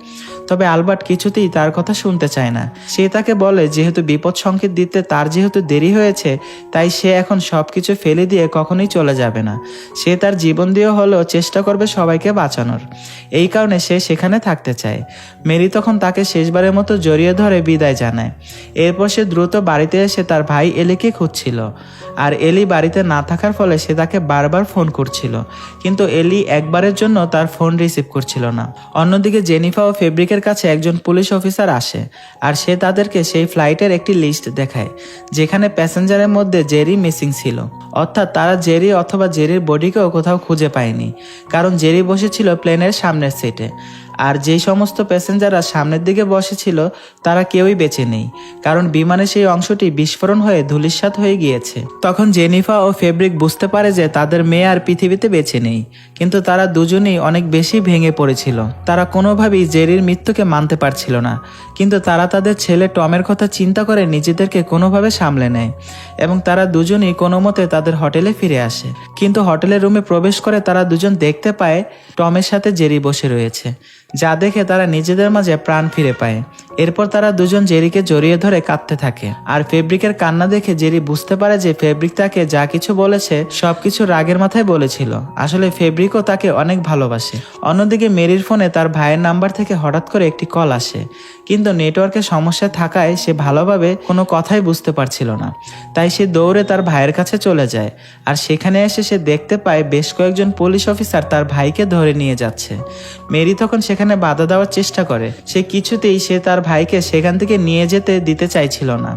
তবে আলবার্ট কিছুতেই তার কথা শুনতে চায় না। সে তাকে বলে যেহেতু বিপদ সংকেত দিতে তার যেহেতু দেরি হয়েছে, তাই সে এখন সবকিছু ফেলে দিয়ে কখনোই চলে যাবে না। সে তার জীবন দিয়ে হলেও চেষ্টা করবে সবাইকে বাঁচানোর। এই কারণে সে সেখানে থাকতে চায়। মেরি তখন তাকে শেষবারের মতো জড়িয়ে ধরে বিদায় জানায়। এরপর সে দ্রুত বাড়িতে এসে তার ভাই এলিকে খুঁজছিল। আর এলি বাড়িতে না থাকার ফলে সে তাকে বারবার ফোন করছিল, কিন্তু এলি একবারের জন্য তার ফোন রিসিভ করছিল না। অন্যদিকে জেনিফা ও ফেব্রিকের কাছে একজন পুলিশ অফিসার আসে, আর সে তাদেরকে সেই ফ্লাইটের একটি লিস্ট দেখায় যেখানে প্যাসেঞ্জারের মধ্যে জেরি মিসিং ছিল। অর্থাৎ তারা জেরি অথবা জেরির বডিকেও কোথাও খুঁজে পায়নি, কারণ জেরি বসেছিল প্লেনের সামনের সিটে। আর যেই সমস্ত প্যাসেঞ্জাররা সামনের দিকে বসেছিল তারা কেউই বেঁচে নেই, কারণ বিমানের সেই অংশটি বিস্ফোরণ হয়ে ধূলিসাৎ হয়ে গিয়েছে। তখন জেনিফা ও ফেব্রিক বুঝতে পারে যে তাদের মেয়ে আর পৃথিবীতে বেঁচে নেই, কিন্তু তারা দুজনেই অনেক বেশি ভেঙে পড়েছিল। তারা কোনোভাবেই জেরির মৃত্যুকে মানতে পারছিল না, কিন্তু তারা তাদের ছেলে টমের কথা চিন্তা করে নিজেদেরকে কোনোভাবে সামলে নেয় এবং তারা দুজনেই কোনো মতে তাদের হোটেলে ফিরে আসে। কিন্তু হোটেলের রুমে প্রবেশ করে তারা দুজন দেখতে পায় টমের সাথে জেরি বসে রয়েছে, যা দেখে তারা নিজেদের মাঝে প্রাণ ফিরে পায়। এরপর তারা দুজন জেরিকে জড়িয়ে ধরে কাঁদতে থাকে। আর ফেব্রিকের কান্না দেখে জেরি বুঝতে পারে যে ফেব্রিক তাকে যা কিছু বলেছে সবকিছু রাগের মাথায় বলেছিল। আসলে ফেব্রিকও তাকে অনেক ভালোবাসে। অন্যদিকে মেরির ফোনে তার ভাইয়ের নাম্বার থেকে হঠাৎ করে একটি কল আসে, কিন্তু নেটওয়ার্কের সমস্যা থাকায় সে ভালোভাবে কোনো কথাই বুঝতে পারছিল না। তাই সে দৌড়ে তার ভাইয়ের কাছে চলে যায়। আর সেখানে এসে সে দেখতে পায় বেশ কয়েকজন পুলিশ অফিসার তার ভাইকে ধরে নিয়ে যাচ্ছে। মেরি তখন সেখানে বাধা দেওয়ার চেষ্টা করে। সে কিছুতেই তার ভাইকে সেখান থেকে নিয়ে যেতে দিতে চাইছিল না,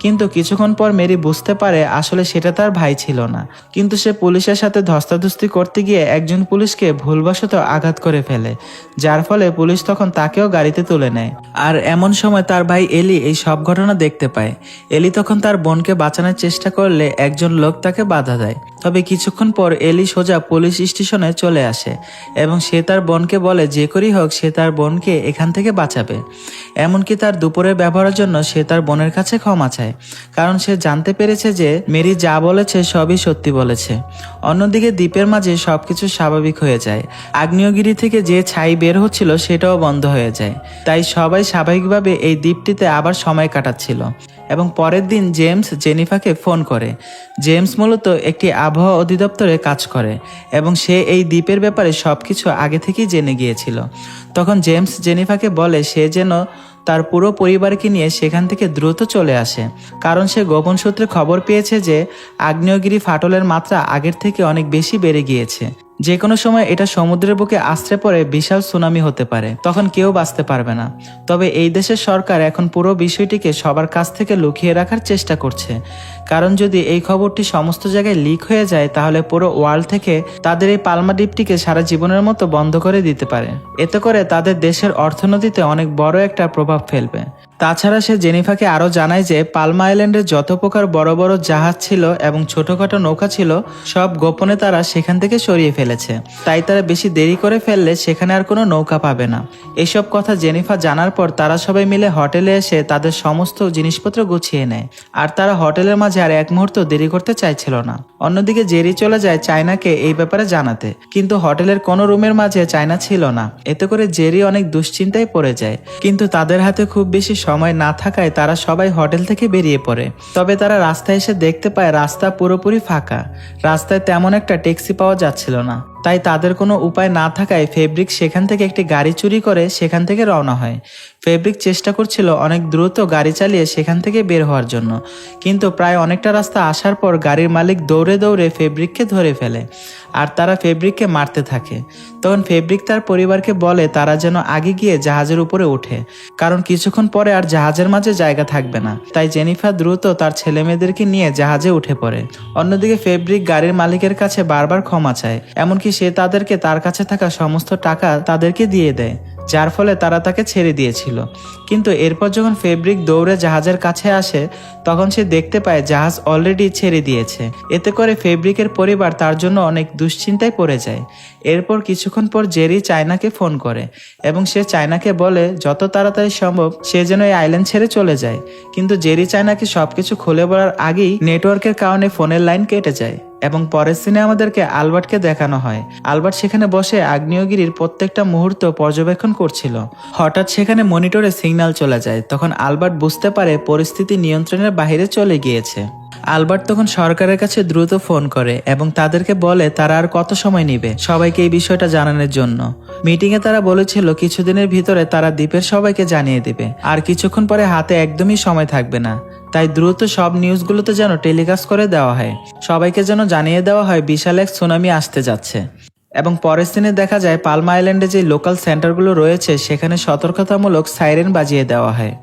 কিন্তু কিছুক্ষণ পর মেরি বুঝতে পারে আসলে সেটা তার ভাই ছিল না। কিন্তু সে পুলিশের সাথে ধস্তাধস্তি করতে গিয়ে একজন পুলিশকে ভুলবশত আঘাত করে ফেলে, যার ফলে পুলিশ তখন তাকেও গাড়িতে তুলে নেয়। আর এমন সময় তার ভাই এলি এই সব ঘটনা দেখতে পায়। এলি তখন তার বোনকে বাঁচানোর চেষ্টা করলে একজন লোক তাকে বাধা দেয়। তবে কিছুক্ষণ পর এলি সোজা পুলিশ স্টেশনে চলে আসে এবং সে তার বোনকে বলে যে করেই হোক সে তার বোনকে এখান থেকে বাঁচাবে। এমনকি তার দুপুরের ব্যবহারের জন্য সে তার বোনের কাছে ক্ষমা চায়, কারণ সে জানতে পেরেছে যে মেরি যা বলেছে সবই সত্যি বলেছে। অন্যদিকে দ্বীপের মাঝে সবকিছু স্বাভাবিক হয়ে যায়। আগ্নেয়গিরি থেকে যে ছাই বের হচ্ছিল সেটাও বন্ধ হয়ে যায়। তাই সবাই স্বাভাবিকভাবে এই দ্বীপটিতে আবার সময় কাটাচ্ছিল। এবং পরের দিন জেমস জেনিফাকে ফোন করে। জেমস মূলত একটি আবহাওয়া অধিদপ্তরে কাজ করে এবং সে এই দ্বীপের ব্যাপারে সবকিছু আগে থেকেই জেনে গিয়েছিল। তখন জেমস জেনিফাকে বলে সে যেন তার পুরো পরিবারকে নিয়ে সেখান থেকে দ্রুত চলে আসে, কারণ সে গোপন সূত্রে খবর পেয়েছে যে আগ্নেয়গিরি ফাটলের মাত্রা আগের থেকে অনেক বেশি বেড়ে গিয়েছে। যে কোনো সময় এটা সমুদ্রের বুকে আশ্রে পড়ে বিশাল সুনামি হতে পারে, তখন কেউ বাঁচতে পারবে না। তবে এই দেশের সরকার এখন পুরো বিষয়টিকে সবার কাছ থেকে লুকিয়ে রাখার চেষ্টা করছে, কারণ যদি এই খবরটি সমস্ত জায়গায় লিক হয়ে যায় তাহলে পুরো ওয়ার্ল্ড থেকে তাদের এই পালমা দ্বীপটিকে সারা জীবনের মতো বন্ধ করে দিতে পারে। এতে করে তাদের দেশের অর্থনীতিতে অনেক বড় একটা প্রভাব ফেলবে। তাছাড়া সে জেনিফাকে আরও জানায় যে পালমা আইল্যান্ডে যত প্রকার বড় বড় জাহাজ ছিল এবং ছোটখাটো নৌকা ছিল সব গোপনে তারা সেখান থেকে সরিয়ে ফেলেছে। তাই তারা বেশি দেরি করে ফেললে সেখানে আর কোনো নৌকা পাবে না। এসব কথা জেনিফা জানার পর তারা সবাই মিলে হোটেলে এসে তাদের সমস্ত জিনিসপত্র গুছিয়ে নেয়। আর তারা হোটেলের মাঝে আর এক মুহূর্ত দেরি করতে চাইছিল না। অন্যদিকে জেরি চলে যায় চায়নাকে এই ব্যাপারে জানাতে, কিন্তু হোটেলের কোনো রুমের মাঝে চায়না ছিল না। এতে করে জেরি অনেক দুশ্চিন্তায় পড়ে যায়। কিন্তু তাদের হাতে খুব বেশি সময় না থাকায় তারা সবাই হোটেল থেকে বেরিয়ে পড়ে। তবে তারা রাস্তায় এসে দেখতে পায় রাস্তা পুরোপুরি ফাঁকা। রাস্তায় তেমন একটা ট্যাক্সি পাওয়া যাচ্ছিল না। তাই তাদের কোনো উপায় না থাকায় ফেব্রিক সেখান থেকে একটি গাড়ি চুরি করে সেখান থেকে রওনা হয়। ফেব্রিক চেষ্টা করছিল অনেক দ্রুত গাড়ি চালিয়ে সেখান থেকে বের হওয়ার জন্য, কিন্তু প্রায় অনেকটা রাস্তা আসার পর গাড়ির মালিক দৌড়ে দৌড়ে ফেব্রিককে ধরে ফেলে আর তারা ফেব্রিককে মারতে থাকে। তখন ফেব্রিক তার পরিবারকে বলে তারা যেন আগে গিয়ে জাহাজের উপরে ওঠে, কারণ কিছুক্ষণ পরে আর জাহাজের মাঝে জায়গা থাকবে না। তাই জেনিফা দ্রুত তার ছেলে মেয়েদেরকে নিয়ে জাহাজে উঠে পড়ে। অন্যদিকে ফেব্রিক গাড়ির মালিকের কাছে বারবার ক্ষমা চায়, এমনকি সে তাদেরকে তার কাছে থাকা সমস্ত টাকা তাদেরকে দিয়ে দেয়, যার ফলে তারা তাকে ছেড়ে দিয়েছিল। কিন্তু এরপর যখন ফেব্রিক দৌড়ে জাহাজের কাছে আসে তখন সে দেখতে পায় জাহাজ অলরেডি ছেড়ে দিয়েছে। এতে করে ফেব্রিকের পরিবার তার জন্য অনেক দুশ্চিন্তায় পড়ে যায়। এরপর কিছুক্ষণ পর জেরি চায়নাকে ফোন করে এবং সে চায়নাকে বলে যত তাড়াতাড়ি সম্ভব সে যেন এই আইল্যান্ড ছেড়ে চলে যায়। কিন্তু জেরি চায়নাকে সবকিছু খুলে বলার আগেই নেটওয়ার্কের কারণে ফোনের লাইন কেটে যায়। এবং পরের সিনে আমাদেরকে আলবার্টকে দেখানো হয়। আলবার্ট সেখানে বসে আগ্নেয়গিরির প্রত্যেকটা মুহূর্ত পর্যবেক্ষণ করছিল। হঠাৎ সেখানে মনিটরে সিগন্যাল চলে যায়। তখন আলবার্ট বুঝতে পারে পরিস্থিতি নিয়ন্ত্রণের বাইরে চলে গিয়েছে। আলবার্ট তখন সরকারের কাছে দ্রুত ফোন করে এবং তাদেরকে বলে তারা আর কত সময় নেবে সবাইকে এই বিষয়টা জানানোর জন্য। মিটিংয়ে তারা বলেছিল কিছুদিনের ভিতরে তারা দ্বীপের সবাইকে জানিয়ে দেবে, আর কিছুক্ষণ পরে হাতে একদমই সময় থাকবে না। তাই দ্রুত সব নিউজগুলোতে যেন টেলিকাস্ট করে দেওয়া হয়, সবাইকে যেন জানিয়ে দেওয়া হয় বিশাল এক সুনামি আসতে যাচ্ছে। এবং পরের দিনে দেখা যায় পালমা আইল্যান্ডে যে লোকাল সেন্টারগুলো রয়েছে সেখানে সতর্কতামূলক সাইরেন বাজিয়ে দেওয়া হয়।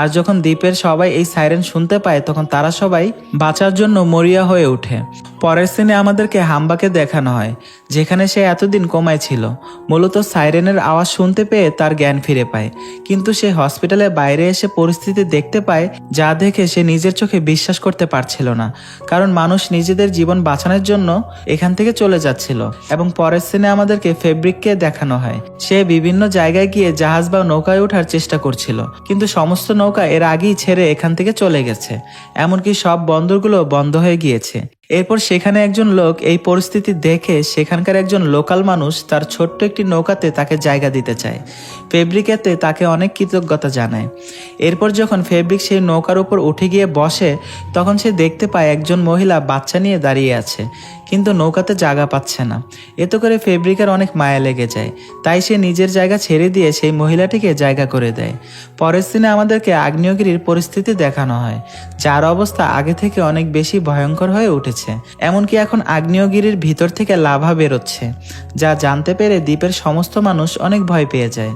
আর যখন দ্বীপের সবাই এই সাইরেন শুনতে পায় তখন তারা সবাই বাঁচার জন্য মরিয়া হয়ে ওঠে। পরের সিনে আমাদেরকে হাম্বাকে দেখানো হয়, যেখানে সে এতদিন কোমায় ছিল। মূলত সাইরেনের আওয়াজ শুনতে পেয়ে তার জ্ঞান ফিরে পায়, কিন্তু সে হসপিটালের বাইরে এসে পরিস্থিতি দেখতে পায় যা দেখে সে নিজের চোখে বিশ্বাস করতে পারছিল না, কারণ মানুষ নিজেদের জীবন বাঁচানোর জন্য এখান থেকে চলে যাচ্ছিল। এবং পরের সিনে আমাদেরকে ফেব্রিককে দেখানো হয়, সে বিভিন্ন জায়গায় গিয়ে জাহাজ বা নৌকায় ওঠার চেষ্টা করছিল, কিন্তু সমস্ত নৌকা এর আগেই ছেড়ে এখান থেকে চলে গেছে, এমনকি সব বন্দরগুলো বন্ধ হয়ে গিয়েছে। এরপর সেখানে একজন লোক এই পরিস্থিতি দেখে সেখানকার একজন লোকাল মানুষ তার ছোট্ট একটি নৌকাতে তাকে জায়গা দিতে চায়। ফেব্রিক এতে তাকে অনেক কৃতজ্ঞতা জানায়। এরপর যখন ফেব্রিক সেই নৌকার উপর উঠে গিয়ে বসে তখন সে দেখতে পায় একজন মহিলা বাচ্চা নিয়ে দাঁড়িয়ে আছে, কিন্তু নৌকাতে জায়গা পাচ্ছে না। এতে করে ফেব্রিকের অনেক মায়া লেগে যায়, তাই সে নিজের জায়গা ছেড়ে দিয়ে সেই মহিলাটিকে জায়গা করে দেয়। পরের দিনে আমাদেরকে আগ্নেয়গিরির পরিস্থিতি দেখানো হয়, যার অবস্থা আগে থেকে অনেক বেশি ভয়ঙ্কর হয়ে উঠেছে। এমনকি এখন আগ্নেয়গিরির ভিতর থেকে লাভা বেরোচ্ছে, যা জানতে পেরে দ্বীপের সমস্ত মানুষ অনেক ভয় পেয়ে যায়।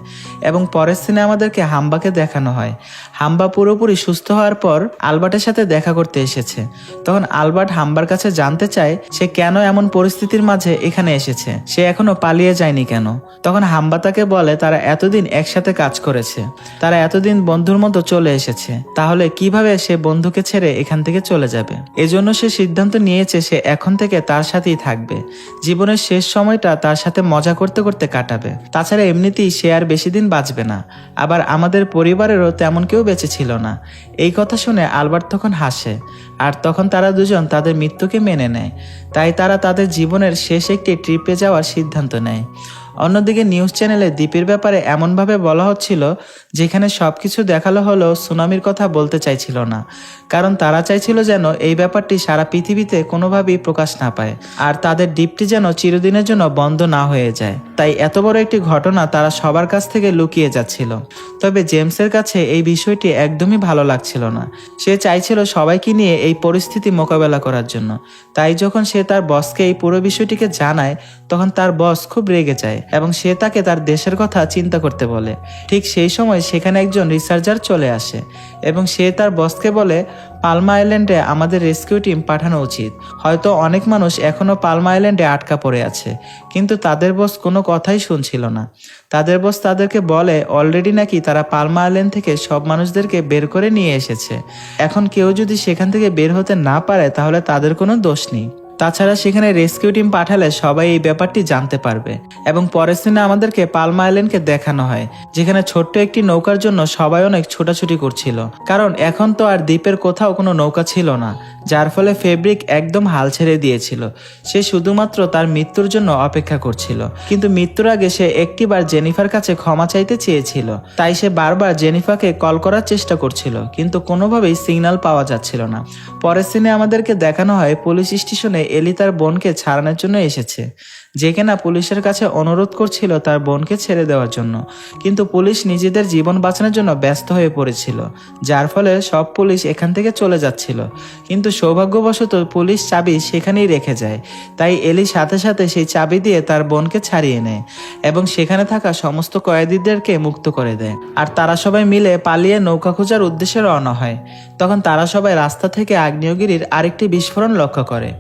এবং পরের সিনে আমাদেরকে হাম্বাকে দেখানো হয়। হাম্বা পুরোপুরি সুস্থ হওয়ার পর আলবার্টের সাথে দেখা করতে এসেছে। তখন আলবার্ট হাম্বার কাছে জানতে চায় সে কেন এমন পরিস্থিতির মাঝে এখানে এসেছে, সে এখনো পালিয়ে যায়নি কেন। তখন হাম্বা তাকে বলে তারা এতদিন একসাথে কাজ করেছে, তারা এতদিন বন্ধুর মতো চলে এসেছে, তাহলে কিভাবে সে বন্ধুকে ছেড়ে এখান থেকে চলে যাবে। এজন্য সে সিদ্ধান্ত নিয়েছে সে এখন থেকে তার সাথেই থাকবে, জীবনের শেষ সময়টা তার সাথে মজা করতে করতে কাটাবে। তাছাড়া এমনিতেই সে আর বেশি দিন বাঁচবে না, আবার আমাদের পরিবারেরও তেমন কেউ বেঁচে ছিল না। এই কথা শুনে আলবার্ট তখন হাসে, আর তখন তারা দুজন তাদের মৃত্যুকে মেনে নেয়। তাই তারা তাদের জীবনের শেষ একটি ট্রিপে যাওয়ার সিদ্ধান্ত নেয়। অন্যদিকে নিউজ চ্যানেলে দ্বীপের ব্যাপারে এমনভাবে বলা হচ্ছিল যেখানে সবকিছু দেখালো হলেও সুনামির কথা বলতে চাইছিল না, কারণ তারা চাইছিল যেন এই ব্যাপারটি সারা পৃথিবীতে কোনোভাবেই প্রকাশ না পায়, আর তাদের দ্বীপটি যেন চিরদিনের জন্য বন্ধ না হয়ে যায়। তাই এত বড় একটি ঘটনা তারা সবার কাছ থেকে লুকিয়ে যাচ্ছিল। তবে জেমসের কাছে এই বিষয়টি একদমই ভালো লাগছিল না। সে চাইছিল সবাইকে নিয়ে এই পরিস্থিতি মোকাবেলা করার জন্য। তাই যখন সে তার বসকে এই পুরো বিষয়টিকে জানায় তখন তার বস খুব রেগে যায় এবং সে তাকে তার দেশের কথা চিন্তা করতে বলে। ঠিক সেই সময় সেখানে একজন রিসার্চার চলে আসে এবং সে তার বসকে বলে পালমা আইল্যান্ডে আমাদের রেস্কিউ টিম পাঠানো উচিত। হয়তো অনেক মানুষ এখনো পালমা আইল্যান্ডে আটকা পড়ে আছে, কিন্তু তাদের বস কোনো কথাই শুনছিল না। তাদের বস তাদেরকে বলে অলরেডি নাকি তারা পালমা আইল্যান্ড থেকে সব মানুষদেরকে বের করে নিয়ে এসেছে। এখন কেউ যদি সেখান থেকে বের হতে না পারে তাহলে তাদের কোনো দোষ নেই। তাছাড়া সেখানে রেস্কিউ টিম পাঠালে সবাই এই ব্যাপারটি জানতে পারবে। এবং পরের দিনে আমাদেরকে পালমা আইল্যান্ডকে দেখানো হয়, যেখানে ছোট্ট একটি নৌকার জন্য সবাই অনেক ছোটাছুটি করছিল, কারণ এখন তো আর দ্বীপের কোথাও কোনো নৌকা ছিল না, যার ফলে ফেব্রিক একদম হাল ছেড়ে দিয়েছিল। সে শুধুমাত্র তার মৃত্যুর জন্য অপেক্ষা করছিল, কিন্তু মৃত্যুর আগে সে একটিবার জেনিফার কাছে ক্ষমা চাইতে চেয়েছিল। তাই সে বারবার জেনিফাকে কল করার চেষ্টা করছিল, কিন্তু কোনোভাবেই সিগন্যাল পাওয়া যাচ্ছিল না। পরের সিনে আমাদেরকে দেখানো হয় পুলিশ স্টেশনে এলি তার বোনকে ছাড়ানোর জন্য এসেছে, যে কিনা পুলিশের কাছে অনুরোধ করছিল তার বোনকে ছেড়ে দেওয়ার জন্য, কিন্তু পুলিশ নিজেদের জীবন বাঁচানোর জন্য ব্যস্ত হয়ে পড়েছিল, যার ফলে সব পুলিশ এখান থেকে চলে যাচ্ছিল। কিন্তু সৌভাগ্যবশত পুলিশ চাবি সেখানেই রেখে যায়। তাই এলি সাথে সাথে সেই চাবি দিয়ে তার বোনকে ছাড়িয়ে নেয় এবং সেখানে থাকা সমস্ত কয়েদিদেরকে মুক্ত করে দেয়। আর তারা সবাই মিলে পালিয়ে নৌকা খোঁজার উদ্দেশ্যে রওনা হয়। তখন তারা সবাই রাস্তা থেকে আগ্নেয়গিরির আরেকটি বিস্ফোরণ লক্ষ্য করে,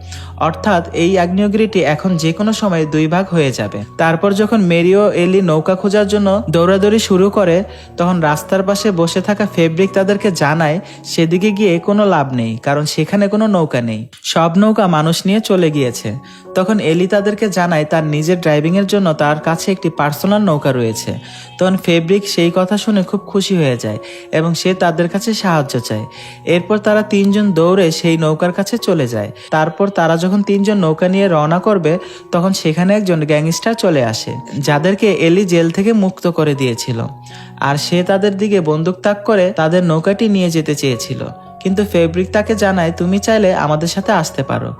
অর্থাৎ এই আগ্নেয়গিরিটি এখন যে কোনো সময় সময় 2 ভাগ হয়ে যাবে। তারপর যখন মেরি ও এলি নৌকা খোঁজার জন্য দৌড়াদৌড়ি শুরু করে, তখন রাস্তার পাশে বসে থাকা ফেব্রিক তাদেরকে জানায় সেদিকে গিয়ে কোনো লাভ নেই, কারণ সেখানে কোনো নৌকা নেই, সব নৌকা মানুষ নিয়ে চলে গিয়েছে। তখন এলি তাদেরকে জানায় তার নিজের ড্রাইভিং এর জন্য তার কাছে একটি পার্সোনাল নৌকা রয়েছে। তখন ফেব্রিক সেই কথা শুনে খুব খুশি হয়ে যায় এবং সে তাদের কাছে সাহায্য চায়। এরপর তারা 3 জন দৌড়ে সেই নৌকার কাছে চলে যায়। তারপর তারা যখন 3 জন নৌকা নিয়ে রওনা করবে, তখন সেখানে একজন গ্যাংস্টার চলে আসে, যাদেরকে এলি জেল থেকে মুক্ত করে দিয়েছিল। আর সে তাদের দিকে বন্দুক তাক করে তাদের নৌকাটি নিয়ে যেতে চেয়েছিল, কিন্তু ফেব্রিক তাকে জানায় তুমি চাইলে আমাদের সাথে আসতে পারো।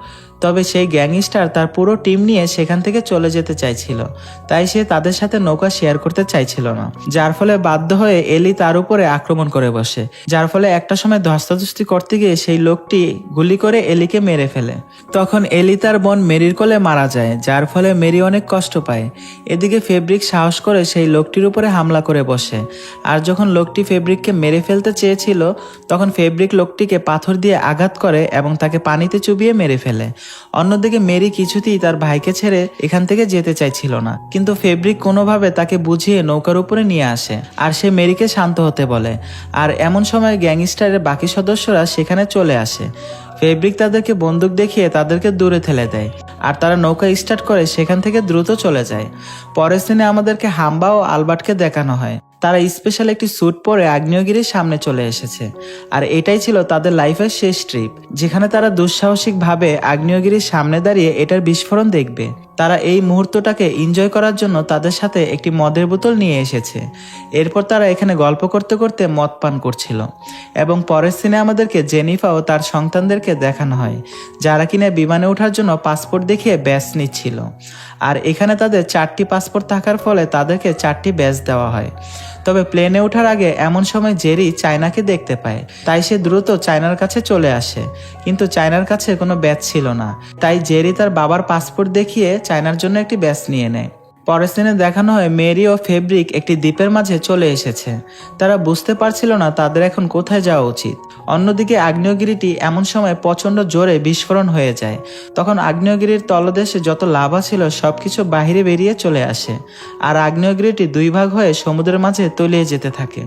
তবে সেই গ্যাংস্টার তার পুরো টিম নিয়ে সেখান থেকে চলে যেতে চাইছিল, তাই সে তাদের সাথে নৌকা শেয়ার করতে চাইছিল না, যার ফলে বাধ্য হয়ে এলি তার উপরে আক্রমণ করে বসে, যার ফলে একটা সময় ধস্তাধস্তি করতে গিয়ে সেই লোকটি গুলি করে এলিকে মেরে ফেলে। তখন এলি তার বোন মেরির কোলে মারা যায়, যার ফলে মেরি অনেক কষ্ট পায়। এদিকে ফেব্রিক সাহস করে সেই লোকটির উপরে হামলা করে বসে, আর যখন লোকটি ফেব্রিককে মেরে ফেলতে চেয়েছিল, তখন ফেব্রিক লোকটিকে পাথর দিয়ে আঘাত করে এবং তাকে পানিতে চুবিয়ে মেরে ফেলে। অন্যদিকে মেরি কিছুতেই তার ভাইকে ছেড়ে এখান থেকে যেতে চাইছিল না, কিন্তু ফেব্রিক কোনোভাবে তাকে বুঝিয়ে নৌকার উপরে নিয়ে আসে, আর সে মেরিকে শান্ত হতে বলে। আর এমন সময় গ্যাংস্টারের বাকি সদস্যরা সেখানে চলে আসে। ফেব্রিক তাদেরকে বন্দুক দেখিয়ে তাদেরকে দূরে ঠেলে দেয়, আর তারা নৌকা স্টার্ট করে সেখান থেকে দ্রুত চলে যায়। পরের দিনে আমাদেরকে হাম্বা ও আলবার্টকে দেখানো হয়। তারা স্পেশাল একটি স্যুট পরে আগ্নেয়গিরির সামনে চলে এসেছে, আর এটাই ছিল তাদের লাইফের শেষ ট্রিপ, যেখানে তারা দুঃসাহসিকভাবে আগ্নেয়গিরির সামনে দাঁড়িয়ে এটার বিস্ফোরণ দেখবে। তারা এই মুহূর্তটাকে এনজয় করার জন্য তাদের সাথে একটি মদের বোতল নিয়ে এসেছে। এরপর তারা এখানে গল্প করতে করতে মদ পান করছিল, এবং পরের সিনে আমাদেরকে জেনিফা ও তার সন্তানদেরকে দেখানো হয়, যারা কিনা বিমানে ওঠার জন্য পাসপোর্ট দেখিয়ে ব্যাচ নিচ্ছিল। আর এখানে তাদের 4টি পাসপোর্ট থাকার ফলে তাদেরকে 4টি ব্যাচ দেওয়া হয়। তবে প্লেনে ওঠার আগে এমন সময় জেরি চায়নাকে দেখতে পায়, তাই সে দ্রুত চায়নার কাছে চলে আসে, কিন্তু চায়নার কাছে কোনো ব্যাচ ছিল না। তাই জেরি তার বাবার পাসপোর্ট দেখিয়ে চায়নার জন্য একটি ব্যাচ নিয়ে নেয়। পরের সিনে দেখানো হয় মেরি ও ফেব্রিক একটি দ্বীপের মাঝে চলে এসেছে। তারা বুঝতে পারছিল না তাদের এখন কোথায় যাওয়া উচিত। অন্যদিকে আগ্নেয়গিরিটি এমন সময় প্রচণ্ড জোরে বিস্ফোরণ হয়ে যায়। তখন আগ্নেয়গিরির তলদেশে যত লাভা ছিল সবকিছু বাহিরে বেরিয়ে চলে আসে, আর আগ্নেয়গিরিটি 2 ভাগ হয়ে সমুদ্রের মাঝে তলিয়ে যেতে থাকে,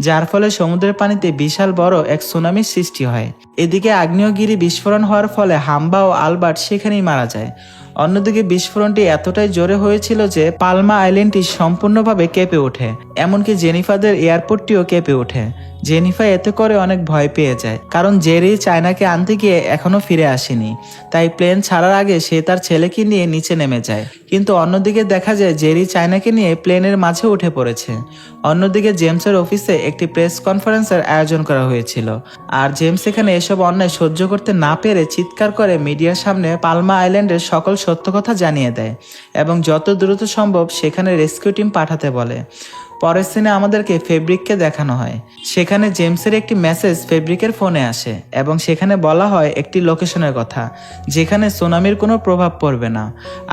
যার ফলে সমুদ্রের পানিতে বিশাল বড় এক সুনামির সৃষ্টি হয়। এদিকে আগ্নেয়গিরি বিস্ফোরণ হওয়ার ফলে হাম্বা ও আলবার্ট সেখানেই মারা যায়। অন্যদিকে বিস্ফোরণটি এতটাই জোরে হয়েছিল যে পালমা আইল্যান্ডটি সম্পূর্ণভাবে কেঁপে ওঠে, এমনকি জেনিফাদের এয়ারপোর্টটিও কেঁপে ওঠে। জেনিফা এতে করে অনেক ভয় পেয়ে যায়, কারণ জেরি চায়নাকে আনতে গিয়ে এখনো ফিরে আসেনি, তাই প্লেন ছাড়ার আগে সে তার ছেলেকে নিয়ে নিচে নেমে যায়। কিন্তু অন্যদিকে দেখা যায় জেরি চায়নাকে নিয়ে প্লেনের মাঝে উঠে পড়েছে। অন্যদিকে জেমসের অফিসে একটি প্রেস কনফারেন্সের আয়োজন করা হয়েছিল, আর জেমস এখানে এসব অন্যায় সহ্য করতে না পেরে চিৎকার করে মিডিয়ার সামনে পালমা আইল্যান্ডের সকল সত্য কথা জানিয়ে দেয় এবং যত দ্রুত সম্ভব সেখানে রেস্কিউ টিম পাঠাতে বলে। পরের সিনে আমাদেরকে ফেব্রিককে দেখানো হয়। সেখানে জেমসের একটি মেসেজ ফেব্রিকের ফোনে আসে এবং সেখানে বলা হয় একটি লোকেশনের কথা, যেখানে সুনামির কোনো প্রভাব পড়বে না।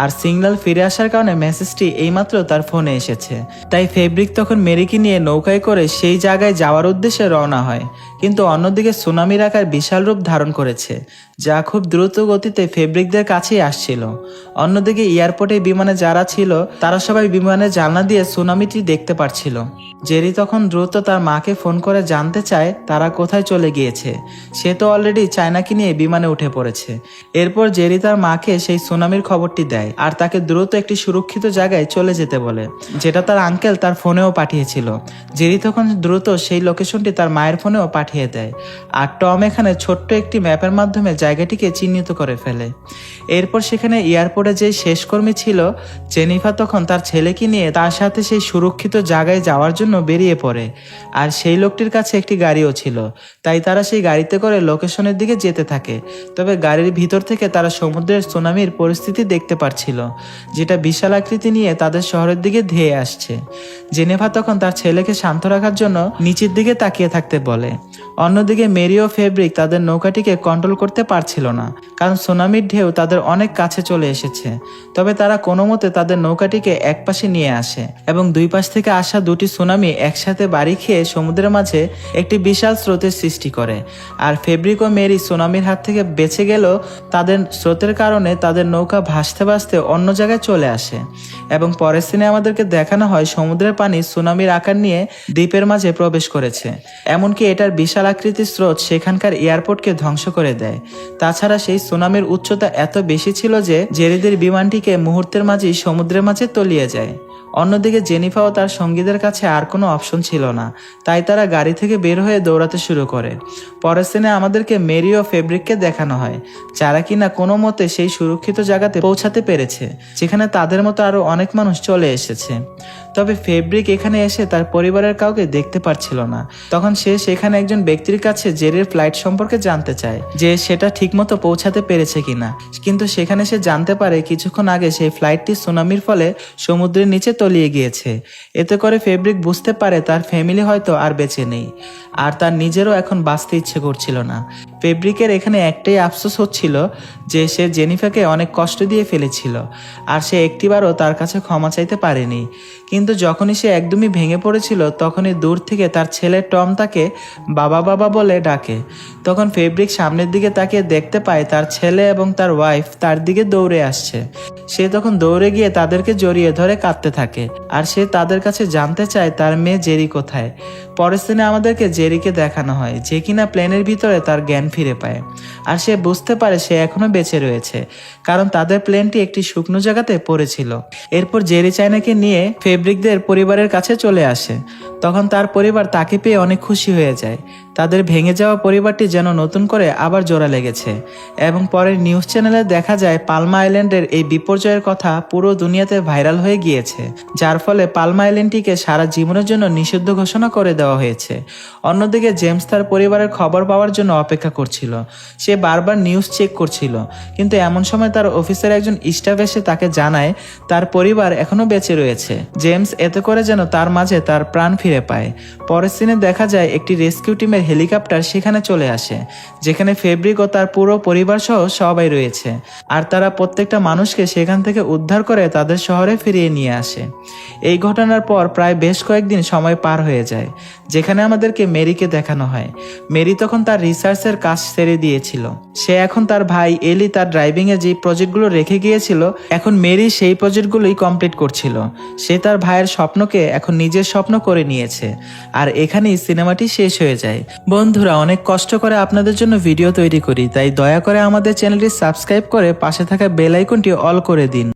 আর সিগন্যাল ফিরে আসার কারণে মেসেজটি এইমাত্র তার ফোনে এসেছে। তাই ফেব্রিক তখন মেরিকে নিয়ে নৌকায় করে সেই জায়গায় যাওয়ার উদ্দেশ্যে রওনা হয়, কিন্তু অন্যদিকে সুনামির আকার বিশাল রূপ ধারণ করেছে, যা খুব দ্রুত গতিতে ফেব্রিকদের কাছেই আসছিল। অন্যদিকে এয়ারপোর্টে বিমানে যারা ছিল তারা সবাই বিমানের জানলা দিয়ে সুনামিটি দেখতে পারছিল। জেরি তখন দ্রুত তার মাকে ফোন করে জানতে চায় তারা কোথায় চলে গিয়েছে। সে তো অলরেডি চায়নাকে নিয়ে বিমানে উঠে পড়েছে। এরপর জেরি তার মাকে সেই সুনামির খবরটি দেয় আর তাকে দ্রুত একটি সুরক্ষিত জায়গায় চলে যেতে বলে, যেটা তার আঙ্কেল তার ফোনেও পাঠিয়েছিল। জেরি তখন দ্রুত সেই লোকেশনটি তার মায়ের ফোনেও পাঠিয়ে দেয়, আর টম এখানে ছোট্ট একটি ম্যাপের মাধ্যমে জায়গাটিকে চিহ্নিত করে ফেলে। এরপর সেখানে এয়ারপোর্টে যে শেষ কর্মী ছিল জেনিফা তখন তার ছেলেকে নিয়ে তার সাথে সেই সুরক্ষিত জায়গায় যাওয়ার জন্য বেরিয়ে পড়ে, আর সেই লোকটির কাছে একটি গাড়িও ছিল, তাই তারা সেই গাড়িতে করে লোকেশনের দিকে যেতে থাকে। তবে গাড়ির ভিতর থেকে তারা সমুদ্রের সুনামির পরিস্থিতি দেখতে পাচ্ছিল, যেটা বিশাল আকৃতি নিয়ে তাদের শহরের দিকে ধেয়ে আসছে। জেনেভা তখন তার ছেলেকে শান্ত রাখার জন্য নিচের দিকে তাকিয়ে থাকতে বলে। অন্যদিকে মেরি ও ফেব্রিক তাদের নৌকাটিকে কন্ট্রোল করতে পারছিল না, কারণ সুনামির ঢেউ তাদের অনেক কাছে চলে এসেছে। তবে তারা কোনো মতে তাদের নৌকাটিকে একপাশে নিয়ে আসে এবং দুই পাশ থেকে আসা দুটি সুনামি একসাথে বাড়ি খেয়ে সমুদ্রের মাঝে একটি বিশাল স্রোতের সৃষ্টি করে। আর ফেব্রিক ও মেরি সুনামির হাত থেকে বেঁচে গেলেও তাদের স্রোতের কারণে তাদের নৌকা ভাসতে ভাসতে অন্য জায়গায় চলে আসে এবং পরের সিনে আমাদেরকে দেখানো হয় সমুদ্রের পানি সুনামির আকার নিয়ে দ্বীপের মাঝে প্রবেশ করেছে। এমনকি এটার বিশাল আকৃতির স্রোত সেখানকার এয়ারপোর্টকে ধ্বংস করে দেয়। তাছাড়া সেই সুনামির উচ্চতা এত বেশি ছিল যে জেরিদের বিমানটিকে মুহূর্তের মাঝেই সমুদ্রের মাঝে তলিয়ে যায়। অন্যদিকে জেনিফা ও তার সঙ্গীদের কাছে আর কোনো অপশন ছিল না, তাই তারা গাড়ি থেকে বের হয়ে দৌড়াতে শুরু করে। পরের সিনে আমাদেরকে মেরি ও ফেব্রিককে দেখানো হয়, যারা কিনা কোনো মতে সেই সুরক্ষিত জায়গাতে পৌঁছাতে পেরেছে যেখানে তাদের মতো আরো অনেক মানুষ চলে এসেছে। তবে ফেব্রিক এখানে এসে তার পরিবারের কাউকে দেখতে পারছিল না। তখন সে সেখানে একজন ব্যক্তির কাছে জেরির ফ্লাইট সম্পর্কে জানতে চায় যে সেটা ঠিকমতো পৌঁছাতে পেরেছে কিনা, কিন্তু সেখানে সে জানতে পারে কিছুক্ষণ আগে সেই ফ্লাইটটি সুনামির ফলে সমুদ্রের নিচে তলিয়ে গিয়েছে। এতে করে ফেব্রিক বুঝতে পারে তার ফ্যামিলি হয়তো আর বেঁচে নেই, আর তার নিজেরও এখন বাঁচতে ইচ্ছে করছিল না। ফেব্রিকের এখানে একটাই আফসোস হচ্ছিল যে সে জেনিফাকে অনেক কষ্ট দিয়ে ফেলেছিল, আর সে একটিবারও তার কাছে ক্ষমা চাইতে পারেনি। কিন্তু যখনই সে একদমই ভেঙে পড়েছিল তখনই দূর থেকে তার ছেলে টম তাকে বাবা বাবা বলে ডাকে। তখন ফেব্রিক সামনের দিকে তাকিয়ে দেখতে পায় তার ছেলে এবং তার ওয়াইফ তার দিকে দৌড়ে আসছে। সে তখন দৌড়ে গিয়ে তাদেরকে জড়িয়ে ধরে কাঁদতে থাকে, আর সে তাদের কাছে জানতে চায় তার মেয়ে জেরি কোথায়। পরের দিনে আমাদেরকে জেরিকে দেখানো হয়, যে কিনা প্লেনের ভিতরে তার জ্ঞান ফিরে পায়, আর সে বুঝতে পারে সে এখনো বেঁচে রয়েছে, কারণ তাদের প্লেনটি একটি শুকনো জায়গাতে পড়েছিল। এরপর জেরি চায়নাকে নিয়ে ফেব্রিকদের পরিবারের কাছে চলে আসে। তখন তার পরিবার তাকে পেয়ে অনেক খুশি হয়ে যায়। তাদের ভেঙে যাওয়া পরিবারটি যেন নতুন করে আবার জোড়া লেগেছে। এবং পরের নিউজ চ্যানেলে দেখা যায় পালমা আইল্যান্ডের এই বিপর্যয়ের কথা পুরো দুনিয়াতে ভাইরাল হয়ে গিয়েছে, যার ফলে পালমা আইল্যান্ডটিকে সারা জীবনের জন্য নিষিদ্ধ ঘোষণা করে দেওয়া হয়েছে। অন্যদিকে জেমস তার পরিবারের খবর পাওয়ার জন্য অপেক্ষা করছিল। সে বারবার নিউজ চেক করছিল, কিন্তু এমন সময় তার অফিসের একজন স্টাফ এসে তাকে জানায় তার পরিবার এখনো বেঁচে রয়েছে। জেমস এতে করে যেন তার মাঝে তার প্রাণ ফিরে পায়। পরের সিনে দেখা যায় একটি রেস্কিউ টিমের হেলিকপ্টার সেখানে চলে আসে, যেখানে ফেব্রিক ও তার পুরো পরিবার সহ সবাই রয়েছে, আর তারা প্রত্যেকটা মানুষকে সেখান থেকে উদ্ধার করে তাদের শহরে ফিরিয়ে নিয়ে আসে। এই ঘটনার পর প্রায় বেশ কয়েকদিন সময় পার হয়ে যায়, যেখানে আমাদেরকে মেরিকে দেখানো হয়। মেরি তখন তার রিসার্চের কাজ ছেড়ে দিয়েছিল। সে এখন তার ভাই এলি তার ড্রাইভিং এ যে প্রজেক্টগুলো রেখে গিয়েছিল, এখন মেরি সেই প্রজেক্টগুলোই কমপ্লিট করছিল। সে তার ভাইয়ের স্বপ্নকে এখন নিজের স্বপ্ন করে নিয়েছে। আর এখানেই সিনেমাটি শেষ হয়ে যায়। বন্ধুরা, অনেক কষ্ট করে আপনাদের জন্য ভিডিও তৈরি করি, তাই দয়া করে আমাদের চ্যানেলটি সাবস্ক্রাইব করে পাশে থাকা বেল আইকনটি অল করে দিন।